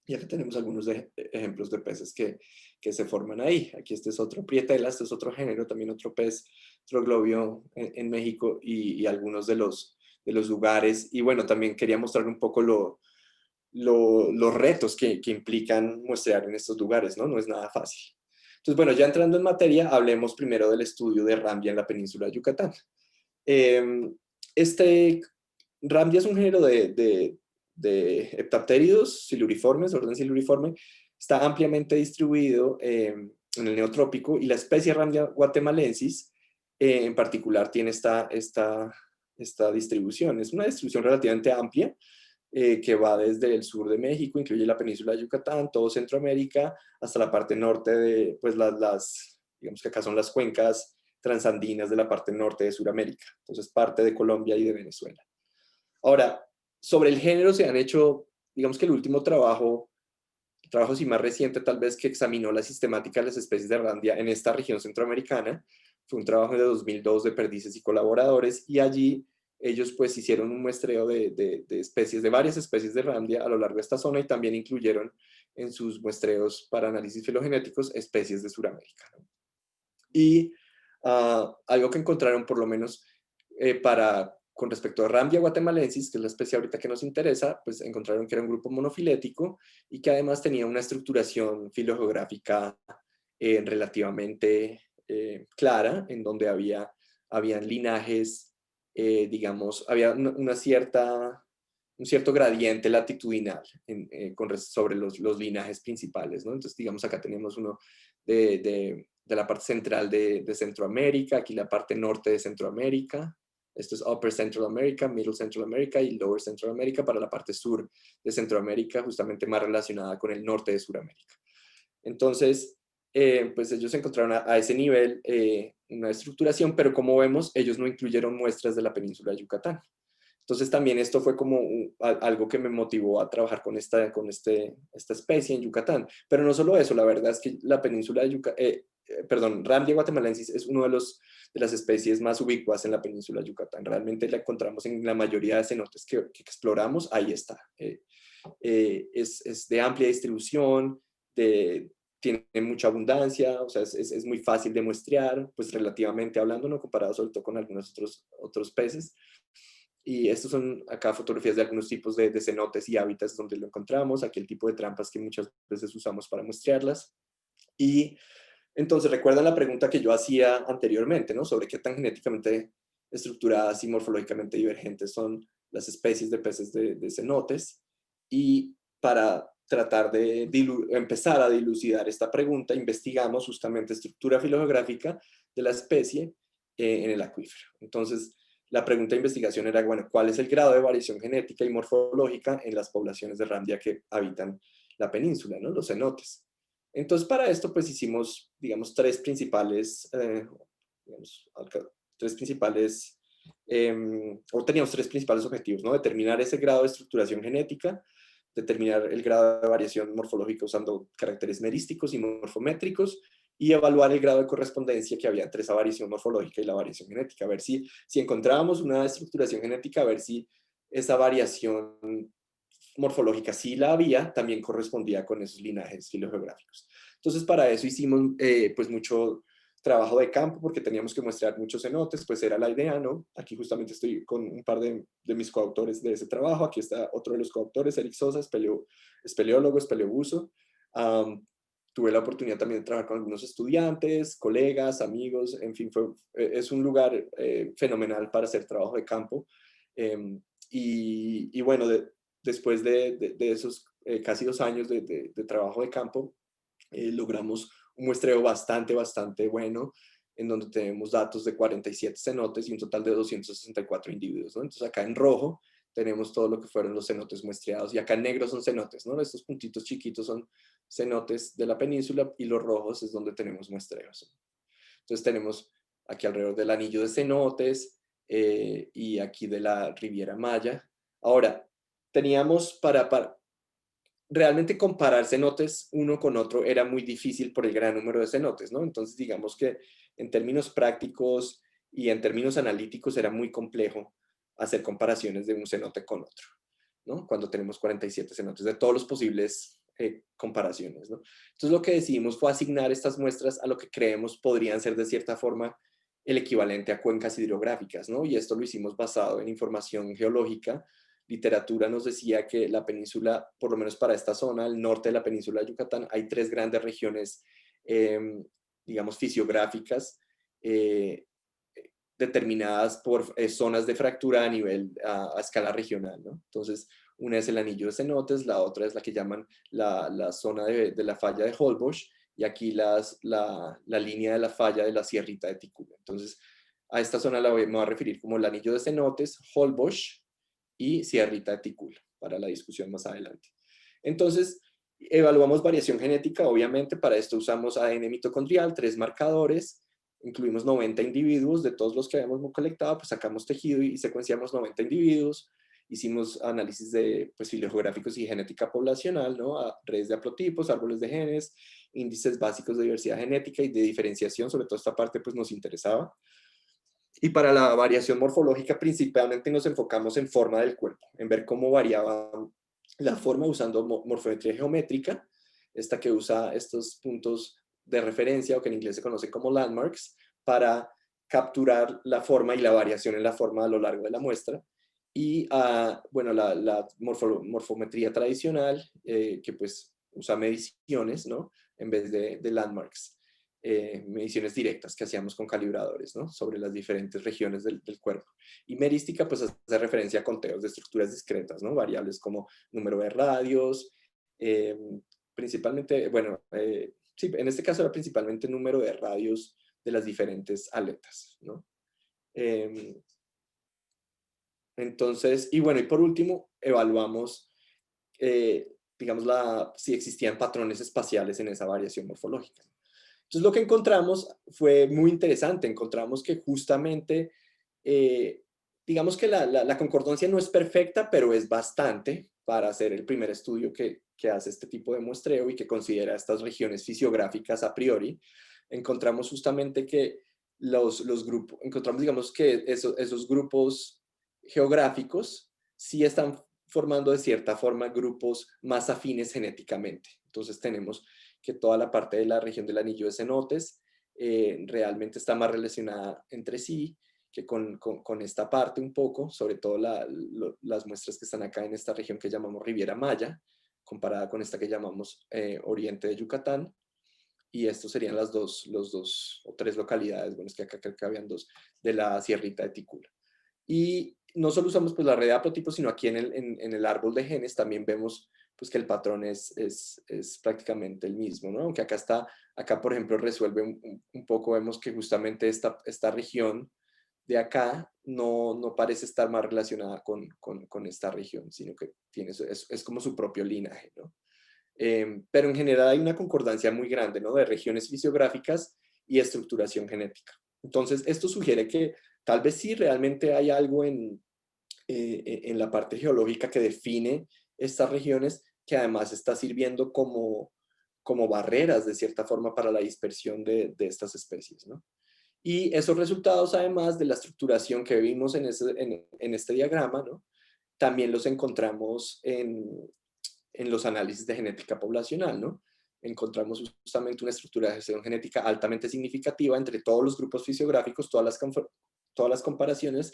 Y acá tenemos algunos ejemplos de peces que se forman ahí. Aquí este es otro prietela, este es otro género, también otro pez troglobio en México y algunos de los lugares. Y bueno, también quería mostrar un poco los retos que implican muestrear en estos lugares, ¿no? No es nada fácil. Entonces, bueno, ya entrando en materia, hablemos primero del estudio de Rambia en la península de Yucatán. Este Rambia es un género de heptapteridos siluriformes, orden siluriforme, está ampliamente distribuido en el neotrópico, y la especie Rambia guatemalensis en particular tiene esta distribución. Es una distribución relativamente amplia, que va desde el sur de México, incluye la península de Yucatán, todo Centroamérica, hasta la parte norte de, pues digamos que acá son las cuencas transandinas de la parte norte de Sudamérica, entonces parte de Colombia y de Venezuela. Ahora, sobre el género se han hecho, digamos que el último trabajo sí más reciente tal vez, que examinó la sistemática de las especies de Randia en esta región centroamericana, fue un trabajo de 2002 de Perdices y colaboradores, y allí ellos pues hicieron un muestreo de especies, de varias especies de Randia a lo largo de esta zona, y también incluyeron en sus muestreos para análisis filogenéticos especies de Sudamérica, ¿no? Y algo que encontraron por lo menos con respecto a Rambia guatemalensis, que es la especie ahorita que nos interesa, pues encontraron que era un grupo monofilético y que además tenía una estructuración filogeográfica relativamente clara, en donde habían linajes, digamos, había un cierto gradiente latitudinal sobre los linajes principales, ¿no? Entonces, digamos, acá tenemos uno de la parte central de Centroamérica, aquí la parte norte de Centroamérica. Esto es Upper Central America, Middle Central America y Lower Central America para la parte sur de Centroamérica, justamente más relacionada con el norte de Sudamérica. Entonces, pues ellos encontraron a ese nivel una estructuración, pero como vemos, ellos no incluyeron muestras de la península de Yucatán. Entonces también esto fue como algo que me motivó a trabajar con esta especie en Yucatán. Pero no solo eso, la verdad es que la península de Yucatán, Rambia guatemalensis es uno de las especies más ubicuas en la península de Yucatán. Realmente la encontramos en la mayoría de cenotes que exploramos, ahí está. Es de amplia distribución, tiene mucha abundancia, o sea, es muy fácil de muestrear, pues relativamente hablando, ¿no? Comparado sobre todo con algunos otros peces. Y estos son acá fotografías de algunos tipos de cenotes y hábitats donde lo encontramos. Aquí el tipo de trampas que muchas veces usamos para muestrearlas. Y entonces recuerdan la pregunta que yo hacía anteriormente, ¿no? Sobre qué tan genéticamente estructuradas y morfológicamente divergentes son las especies de peces de cenotes. Y para tratar de empezar a dilucidar esta pregunta, investigamos justamente estructura filogeográfica de la especie en el acuífero. Entonces, la pregunta de investigación era, bueno, ¿cuál es el grado de variación genética y morfológica en las poblaciones de Randia que habitan la península, ¿no? Los cenotes. Entonces, para esto, pues hicimos, digamos, tres principales, o teníamos tres principales objetivos, ¿no? Determinar ese grado de estructuración genética, determinar el grado de variación morfológica usando caracteres merísticos y morfométricos, y evaluar el grado de correspondencia que había entre esa variación morfológica y la variación genética, a ver si encontrábamos una estructuración genética, a ver si esa variación morfológica, si la había, también correspondía con esos linajes filogeográficos. Entonces, para eso hicimos pues mucho trabajo de campo, porque teníamos que muestrear muchos cenotes, pues era la idea, ¿no? Aquí justamente estoy con un par de mis coautores de ese trabajo. Aquí está otro de los coautores, Eric Sosa, es peleólogo, es peleobuzo. Tuve la oportunidad también de trabajar con algunos estudiantes, colegas, amigos, en fin, es un lugar fenomenal para hacer trabajo de campo. Y bueno, después de esos casi 2 años de trabajo de campo, logramos un muestreo bastante bueno, en donde tenemos datos de 47 cenotes y un total de 264 individuos, ¿no? Entonces acá en rojo tenemos todo lo que fueron los cenotes muestreados, y acá en negro son cenotes, ¿no? Estos puntitos chiquitos son cenotes de la península, y los rojos es donde tenemos muestreos. Entonces tenemos aquí alrededor del anillo de cenotes y aquí de la Riviera Maya. Ahora, teníamos realmente comparar cenotes uno con otro era muy difícil por el gran número de cenotes, ¿no? Entonces, digamos que en términos prácticos y en términos analíticos era muy complejo hacer comparaciones de un cenote con otro, ¿no? Cuando tenemos 47 cenotes de todos los posibles comparaciones, ¿no? Entonces, lo que decidimos fue asignar estas muestras a lo que creemos podrían ser de cierta forma el equivalente a cuencas hidrográficas, ¿no? Y esto lo hicimos basado en información geológica. Literatura nos decía que la península, por lo menos para esta zona, el norte de la península de Yucatán, hay 3 grandes regiones digamos, fisiográficas determinadas por zonas de fractura a escala regional, ¿no? Entonces, una es el anillo de cenotes, la otra es la que llaman la zona de la falla de Holbox, y aquí la línea de la falla de la sierrita de Ticula. Entonces, a esta zona me voy a referir como el anillo de cenotes, Holbox y sierrita de Ticula, para la discusión más adelante. Entonces, evaluamos variación genética, obviamente. Para esto usamos ADN mitocondrial, 3 marcadores, incluimos 90 individuos. De todos los que habíamos colectado, pues sacamos tejido y secuenciamos 90 individuos. Hicimos análisis de filogeográficos y genética poblacional, ¿no? A redes de haplotipos, árboles de genes, índices básicos de diversidad genética y de diferenciación. Sobre todo esta parte pues nos interesaba. Y para la variación morfológica principalmente nos enfocamos en forma del cuerpo, en ver cómo variaba la forma usando morfometría geométrica, esta que usa estos puntos de referencia, o que en inglés se conoce como landmarks, para capturar la forma y la variación en la forma a lo largo de la muestra. Y bueno, la morfometría tradicional, que pues usa mediciones, ¿no? En vez de landmarks. Mediciones directas que hacíamos con calibradores, ¿no? Sobre las diferentes regiones del cuerpo. Y merística, pues hace referencia a conteos de estructuras discretas, ¿no? Variables como número de radios, principalmente, bueno, sí, en este caso era principalmente número de radios de las diferentes aletas, ¿no? Entonces, y bueno, y por último, evaluamos, digamos, si existían patrones espaciales en esa variación morfológica. Entonces lo que encontramos fue muy interesante. Encontramos que justamente, digamos que la concordancia no es perfecta, pero es bastante para hacer el primer estudio que hace este tipo de muestreo y que considera estas regiones fisiográficas a priori. Encontramos justamente que los grupos, encontramos, digamos, que esos grupos geográficos sí están formando de cierta forma grupos más afines genéticamente. Entonces tenemos que toda la parte de la región del anillo de cenotes realmente está más relacionada entre sí que con esta parte un poco, sobre todo las muestras que están acá en esta región que llamamos Riviera Maya, comparada con esta que llamamos Oriente de Yucatán. Y estos serían los dos o tres localidades, bueno, es que acá creo que habían dos, de la sierrita de Ticula. Y no solo usamos pues la red de haplotipos, sino aquí en el árbol de genes también vemos pues que el patrón es prácticamente el mismo, ¿no? Aunque acá por ejemplo resuelve un poco, vemos que justamente esta región de acá no parece estar más relacionada con esta región, sino que es como su propio linaje, ¿no? Pero en general hay una concordancia muy grande, ¿no? De regiones fisiográficas y estructuración genética. Entonces, esto sugiere que tal vez sí realmente hay algo en la parte geológica que define estas regiones, que además está sirviendo como barreras de cierta forma para la dispersión de estas especies, ¿no? Y esos resultados, además de la estructuración que vimos en este diagrama, ¿no? También los encontramos en los análisis de genética poblacional, ¿no? Encontramos justamente una estructuración genética altamente significativa entre todos los grupos fisiográficos, todas las comparaciones,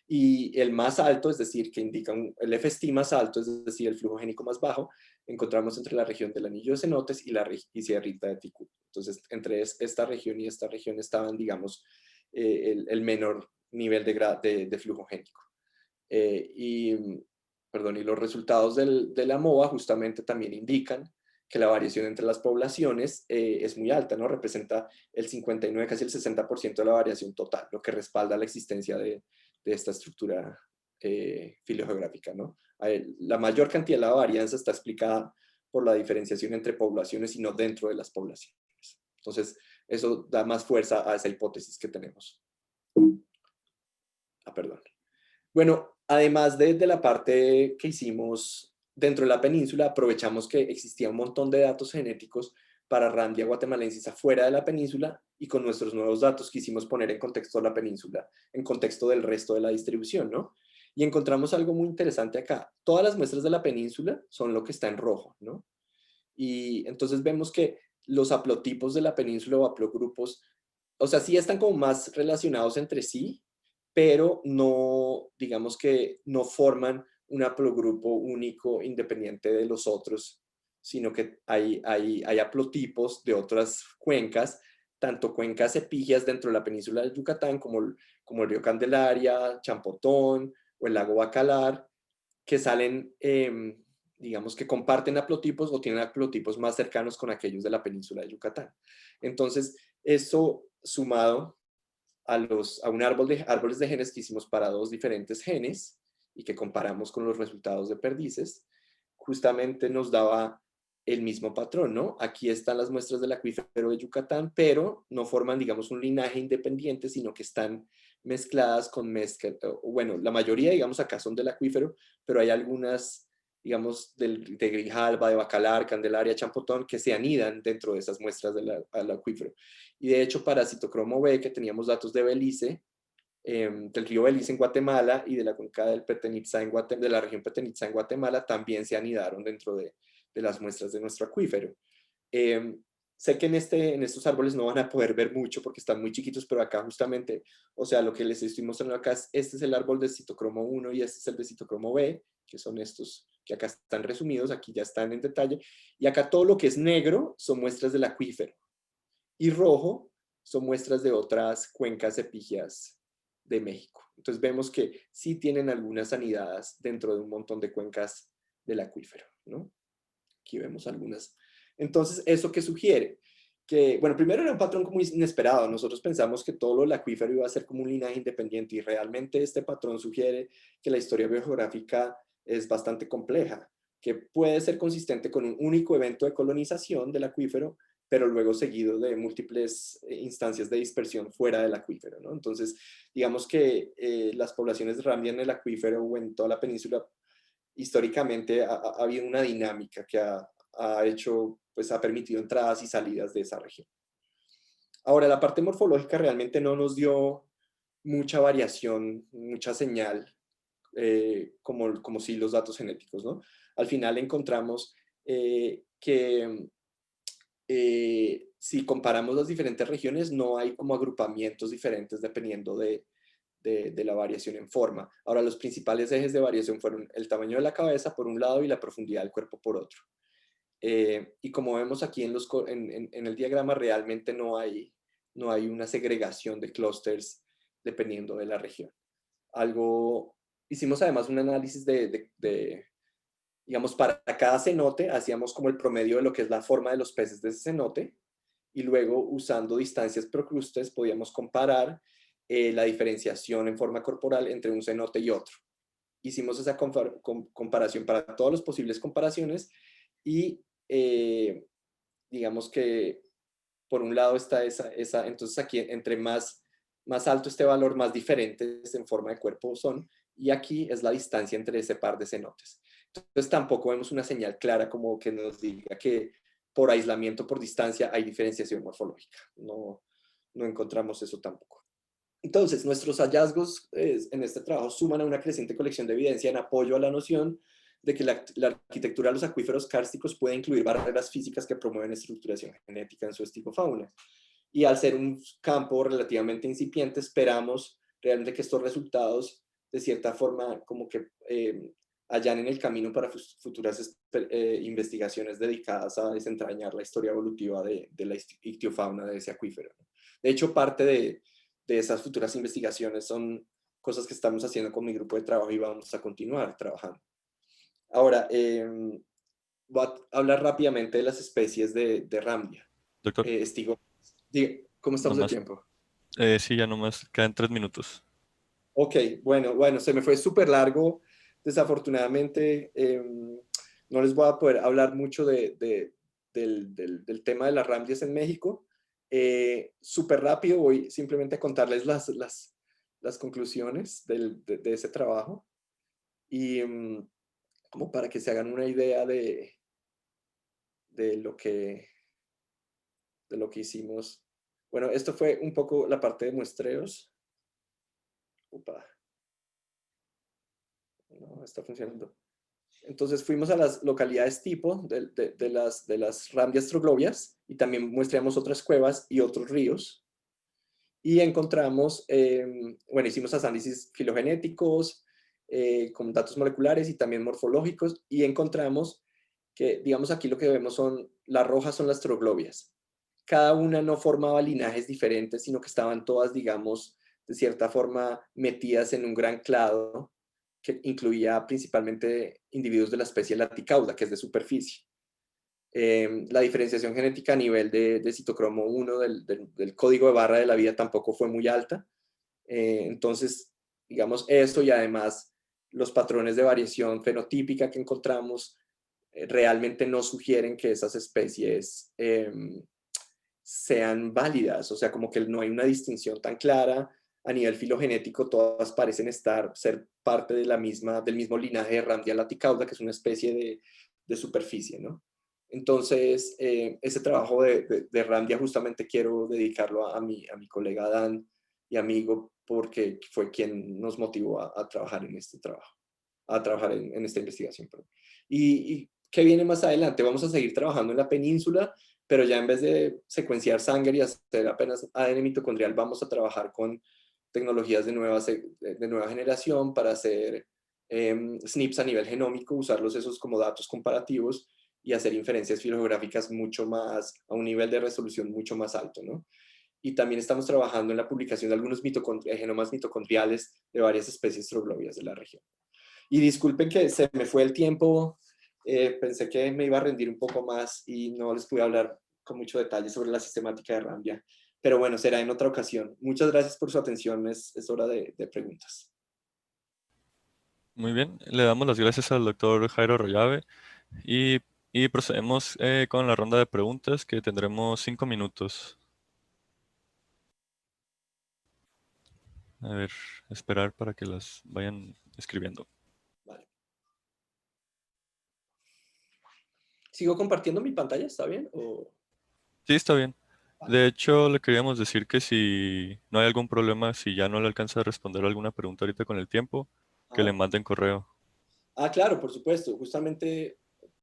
y el más alto, es decir, que indica el FST más alto, es decir, el flujo génico más bajo, encontramos entre la región del anillo de cenotes y sierrita de Ticula. Entonces, entre esta región y esta región estaban, digamos, el menor nivel de flujo génico. Y los resultados de la MOA justamente también indican que la variación entre las poblaciones es muy alta, ¿no? Representa el 59, casi el 60% de la variación total, lo que respalda la existencia de esta estructura filogeográfica, ¿no? La mayor cantidad de la varianza está explicada por la diferenciación entre poblaciones y no dentro de las poblaciones. Entonces, eso da más fuerza a esa hipótesis que tenemos. Perdón. Bueno, además de la parte que hicimos dentro de la península, aprovechamos que existía un montón de datos genéticos para Randia guatemalensis afuera de la península, y con nuestros nuevos datos quisimos poner en contexto la península, en contexto del resto de la distribución, ¿no? Y encontramos algo muy interesante acá. Todas las muestras de la península son lo que está en rojo, ¿no? Y entonces vemos que los haplotipos de la península o haplogrupos, o sea, sí están como más relacionados entre sí, pero no, digamos que no forman un haplogrupo único independiente de los otros, sino que hay haplotipos de otras cuencas, tanto cuencas epígeas dentro de la península de Yucatán como el río Candelaria, Champotón o el lago Bacalar, que salen, digamos que comparten haplotipos o tienen haplotipos más cercanos con aquellos de la península de Yucatán. Entonces, eso sumado a un árboles de genes que hicimos para dos diferentes genes y que comparamos con los resultados de perdices, justamente nos daba el mismo patrón, ¿no? Aquí están las muestras del acuífero de Yucatán, pero no forman, digamos, un linaje independiente, sino que están mezcladas con bueno, la mayoría, digamos, acá son del acuífero, pero hay algunas, digamos, de Grijalba, de Bacalar, Candelaria, Champotón, que se anidan dentro de esas muestras del acuífero. Y de hecho, para citocromo B, que teníamos datos de Belice, del río Belice en Guatemala y de la cuenca del Petenitza de la región Petenitza en Guatemala, también se anidaron dentro de las muestras de nuestro acuífero. Sé que en estos árboles no van a poder ver mucho porque están muy chiquitos, pero acá justamente, o sea, lo que les estoy mostrando acá, este es el árbol de citocromo 1 y este es el de citocromo B, que son estos que acá están resumidos, aquí ya están en detalle, y acá todo lo que es negro son muestras del acuífero, y rojo son muestras de otras cuencas epígeas de México. Entonces vemos que sí tienen algunas anidadas dentro de un montón de cuencas del acuífero, ¿no? Aquí vemos algunas. Entonces, ¿eso qué sugiere? Que, bueno, primero era un patrón muy inesperado. Nosotros pensamos que todo lo del acuífero iba a ser como un linaje independiente y realmente este patrón sugiere que la historia biogeográfica es bastante compleja, que puede ser consistente con un único evento de colonización del acuífero, pero luego seguido de múltiples instancias de dispersión fuera del acuífero, ¿no? Entonces, digamos que las poblaciones de Rambia en el acuífero o en toda la península históricamente ha habido una dinámica que ha hecho, pues ha permitido entradas y salidas de esa región. Ahora, la parte morfológica realmente no nos dio mucha variación, mucha señal, como si los datos genéticos, ¿no? Al final encontramos que si comparamos las diferentes regiones, no hay como agrupamientos diferentes dependiendo de la variación en forma. Ahora, los principales ejes de variación fueron el tamaño de la cabeza por un lado y la profundidad del cuerpo por otro. Y como vemos aquí en el diagrama, realmente no hay una segregación de clústeres dependiendo de la región. Hicimos además un análisis digamos, para cada cenote, hacíamos como el promedio de lo que es la forma de los peces de ese cenote, y luego usando distancias procrustes podíamos comparar la diferenciación en forma corporal entre un cenote y otro. Hicimos esa comparación para todas las posibles comparaciones y digamos que por un lado está entonces aquí entre más alto este valor, más diferentes en forma de cuerpo son, y aquí es la distancia entre ese par de cenotes. Entonces tampoco vemos una señal clara como que nos diga que por aislamiento, por distancia, hay diferenciación morfológica. No encontramos eso tampoco. Entonces, nuestros hallazgos en este trabajo suman a una creciente colección de evidencia en apoyo a la noción de que la arquitectura de los acuíferos kársticos puede incluir barreras físicas que promueven estructuración genética en su esticofauna. Y al ser un campo relativamente incipiente, esperamos realmente que estos resultados, de cierta forma, como que allanen el camino para futuras investigaciones dedicadas a desentrañar la historia evolutiva de la ictiofauna de ese acuífero. De hecho, parte de esas futuras investigaciones son cosas que estamos haciendo con mi grupo de trabajo y vamos a continuar trabajando. Ahora, voy a hablar rápidamente de las especies de Rambia.
Doctor,
Estigo, ¿cómo estamos de
nomás,
tiempo?
sí, ya nomás quedan 3 minutos.
Ok, bueno, se me fue súper largo. Desafortunadamente, no les voy a poder hablar mucho del tema de las rambias en México. Súper rápido, voy simplemente a contarles las conclusiones de ese trabajo y como para que se hagan una idea de lo que, de lo que hicimos. Bueno, esto fue un poco la parte de muestreos. Upa, no está funcionando. Entonces fuimos a las localidades tipo de las rambias troglobias y también muestreamos otras cuevas y otros ríos. Y encontramos, bueno, hicimos análisis filogenéticos con datos moleculares y también morfológicos y encontramos que digamos aquí lo que vemos son, las rojas son las troglobias. Cada una no formaba linajes diferentes, sino que estaban todas, digamos, de cierta forma metidas en un gran clado que incluía principalmente individuos de la especie Laticauda, que es de superficie. La diferenciación genética a nivel de citocromo 1 del código de barra de la vida tampoco fue muy alta. Entonces, digamos, eso y además los patrones de variación fenotípica que encontramos realmente no sugieren que esas especies sean válidas, o sea, como que no hay una distinción tan clara a nivel filogenético, todas parecen ser parte de del mismo linaje de Ramdia laticauda, que es una especie de superficie, ¿no? Entonces, ese trabajo de Ramdia justamente quiero dedicarlo a mi colega Dan y amigo, porque fue quien nos motivó a trabajar en este trabajo, a trabajar en esta investigación. Perdón. ¿Y qué viene más adelante? Vamos a seguir trabajando en la península, pero ya en vez de secuenciar sangre y hacer apenas ADN mitocondrial, vamos a trabajar con tecnologías de nueva generación para hacer SNPs a nivel genómico, usarlos esos como datos comparativos y hacer inferencias filogeográficas mucho más, a un nivel de resolución mucho más alto, ¿no? Y también estamos trabajando en la publicación de algunos genomas mitocondriales de varias especies troglobias de la región. Y disculpen que se me fue el tiempo, pensé que me iba a rendir un poco más y no les pude hablar con mucho detalle sobre la sistemática de Rambia. Pero bueno, será en otra ocasión. Muchas gracias por su atención, es hora de preguntas.
Muy bien, le damos las gracias al doctor Jairo Rollave y, y procedemos con la ronda de preguntas que tendremos 5 minutos. A ver, esperar para que las vayan escribiendo.
Vale. ¿Sigo compartiendo mi pantalla? ¿Está bien?
Sí, está bien.
Vale.
De hecho, le queríamos decir que si no hay algún problema, si ya no le alcanza a responder alguna pregunta ahorita con el tiempo, que le
Ah,
manden correo.
claro, por supuesto. Justamente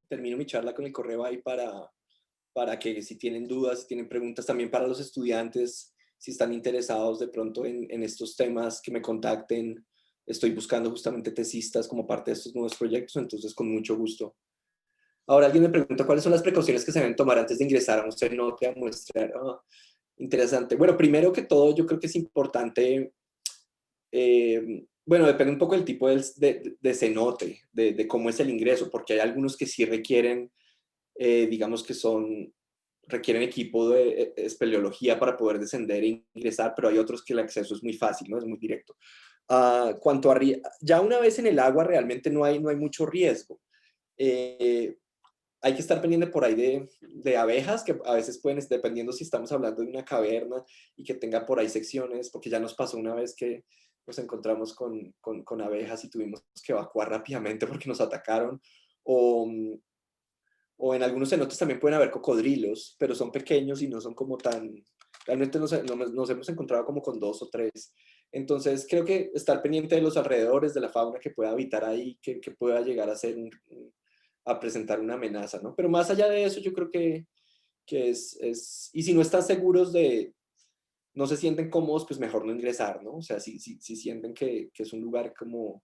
termino mi charla con el correo ahí para que si tienen dudas, si tienen preguntas, también para los estudiantes, si están interesados de pronto en estos temas, que me contacten. Estoy buscando justamente tesistas como parte de estos nuevos proyectos, entonces con mucho gusto. Ahora alguien me pregunta cuáles son las precauciones que se deben tomar antes de ingresar a un cenote a muestrear. Interesante. Bueno, primero que todo, yo creo que es importante, bueno, depende un poco del tipo de cenote, de cómo es el ingreso, porque hay algunos que sí requieren, digamos que requieren equipo de espeleología para poder descender e ingresar, pero hay otros que el acceso es muy fácil, ¿no? Es muy directo. Cuanto a ya una vez en el agua realmente no hay mucho riesgo. Eh, Hay que estar pendiente por ahí de abejas, que a veces pueden, dependiendo si estamos hablando de una caverna y que tenga por ahí secciones, porque ya nos pasó una vez que nos encontramos con abejas y tuvimos que evacuar rápidamente porque nos atacaron. O, o en algunos cenotes también pueden haber cocodrilos, pero son pequeños y no son como tan... Realmente nos hemos encontrado como con dos o tres. Entonces creo que estar pendiente de los alrededores, de la fauna que pueda habitar ahí, que pueda llegar a ser a presentar una amenaza, ¿no? Pero más allá de eso, yo creo que y si no están seguros no se sienten cómodos, pues mejor no ingresar, ¿no? O sea, si sienten que es un lugar como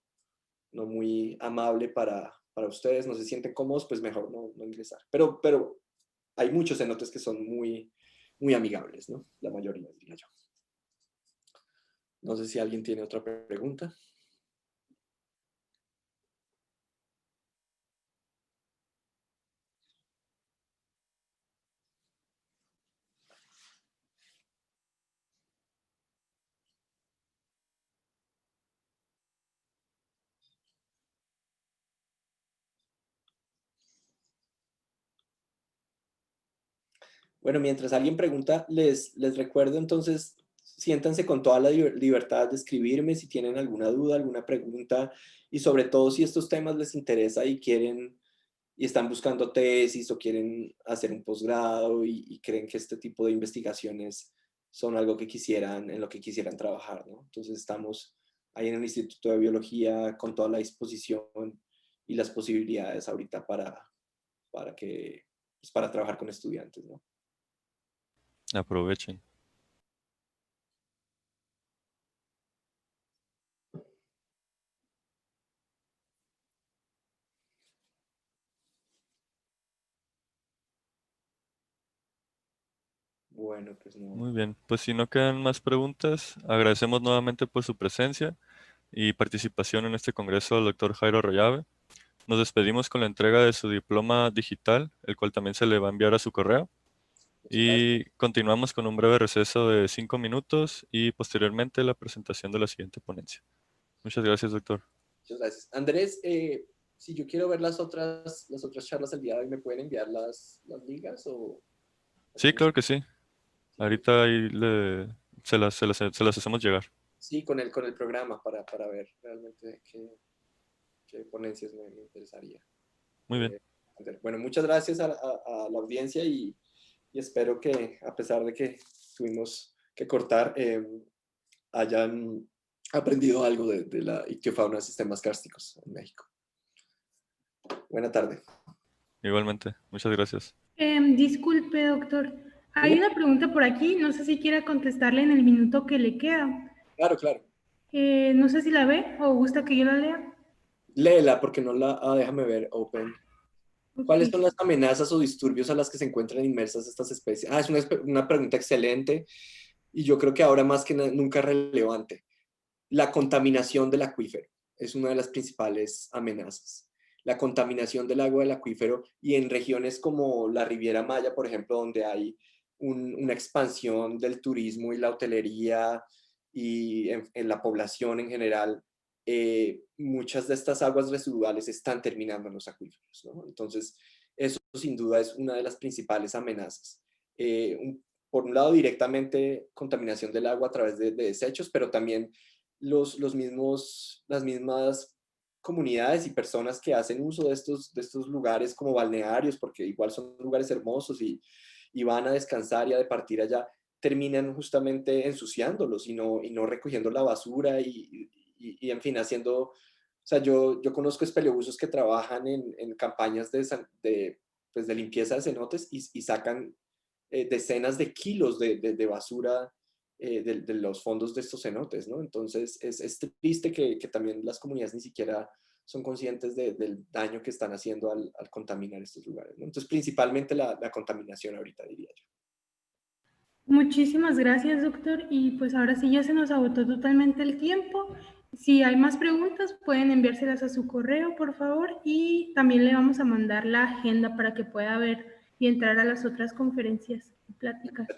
no muy amable para ustedes, no se sienten cómodos, pues mejor no ingresar. Pero hay muchos cenotes que son muy amigables, ¿no? La mayoría, diría yo. No sé si alguien tiene otra pregunta. Bueno, mientras alguien pregunta, les recuerdo entonces, siéntanse con toda la libertad de escribirme si tienen alguna duda, alguna pregunta, y sobre todo si estos temas les interesa y quieren y están buscando tesis o quieren hacer un posgrado y creen que este tipo de investigaciones son algo que en lo que quisieran trabajar, ¿no? Entonces estamos ahí en el Instituto de Biología con toda la disposición y las posibilidades ahorita para trabajar con estudiantes, ¿no?
Aprovechen.
Bueno, pues no.
Muy bien, pues si no quedan más preguntas, agradecemos nuevamente por su presencia y participación en este congreso al doctor Jairo Royave. Nos despedimos con la entrega de su diploma digital, el cual también se le va a enviar a su correo.
Muchas gracias.
Y continuamos con un breve receso de 5 minutos y posteriormente la presentación de la siguiente ponencia. Muchas gracias, doctor.
Muchas gracias. Andrés, si yo quiero ver las otras charlas el día de hoy, ¿me pueden enviar las ligas o
Sí,
cómo
claro
se...
que sí.
Sí,
Ahorita ahí se las hacemos llegar.
sí, con el programa para ver realmente qué ponencias me interesaría.
Muy bien.
eh, bueno, muchas gracias a la audiencia y espero que a pesar de que tuvimos que cortar, hayan aprendido algo de la ictiofauna de sistemas kársticos en México. Buena tarde.
Igualmente. Muchas gracias.
Disculpe, doctor. Hay
Dime.
una pregunta por aquí, no sé si quiera contestarle en el minuto que le queda.
Claro, claro.
No sé si la ve o gusta que yo la lea.
Léela porque no la... déjame ver, open.
Ok.
¿Cuáles son las amenazas o disturbios a las que se encuentran inmersas estas especies? Es una pregunta excelente y yo creo que ahora más que nunca relevante. La contaminación del acuífero es una de las principales amenazas. La contaminación del agua del acuífero y en regiones como la Riviera Maya, por ejemplo, donde hay una expansión del turismo y la hotelería y en la población en general, muchas de estas aguas residuales están terminando en los acuíferos, ¿no? Entonces, eso sin duda es una de las principales amenazas. Por un lado, directamente contaminación del agua a través de desechos, pero también las mismas comunidades y personas que hacen uso de estos lugares como balnearios, porque igual son lugares hermosos y van a descansar y a departir allá, terminan justamente ensuciándolos y no recogiendo la basura en fin, haciendo, o sea, yo conozco espeleobusos que trabajan en campañas pues, de limpieza de cenotes y sacan decenas de kilos de basura de los fondos de estos cenotes, ¿no? Entonces es triste que también las comunidades ni siquiera son conscientes del daño que están haciendo al contaminar estos lugares, ¿no? Entonces principalmente la contaminación ahorita, diría yo.
Muchísimas gracias, doctor. Y pues ahora sí ya se nos agotó totalmente el tiempo. Si hay más preguntas, pueden enviárselas a su correo, por favor. Y también le vamos a mandar la agenda para que pueda ver y entrar a las otras conferencias y pláticas.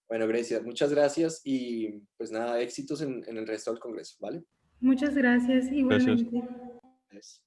Bueno, Grecia, muchas gracias y pues nada, éxitos en el resto del Congreso, ¿vale?
Muchas gracias,
Gracias.
igualmente.
Gracias.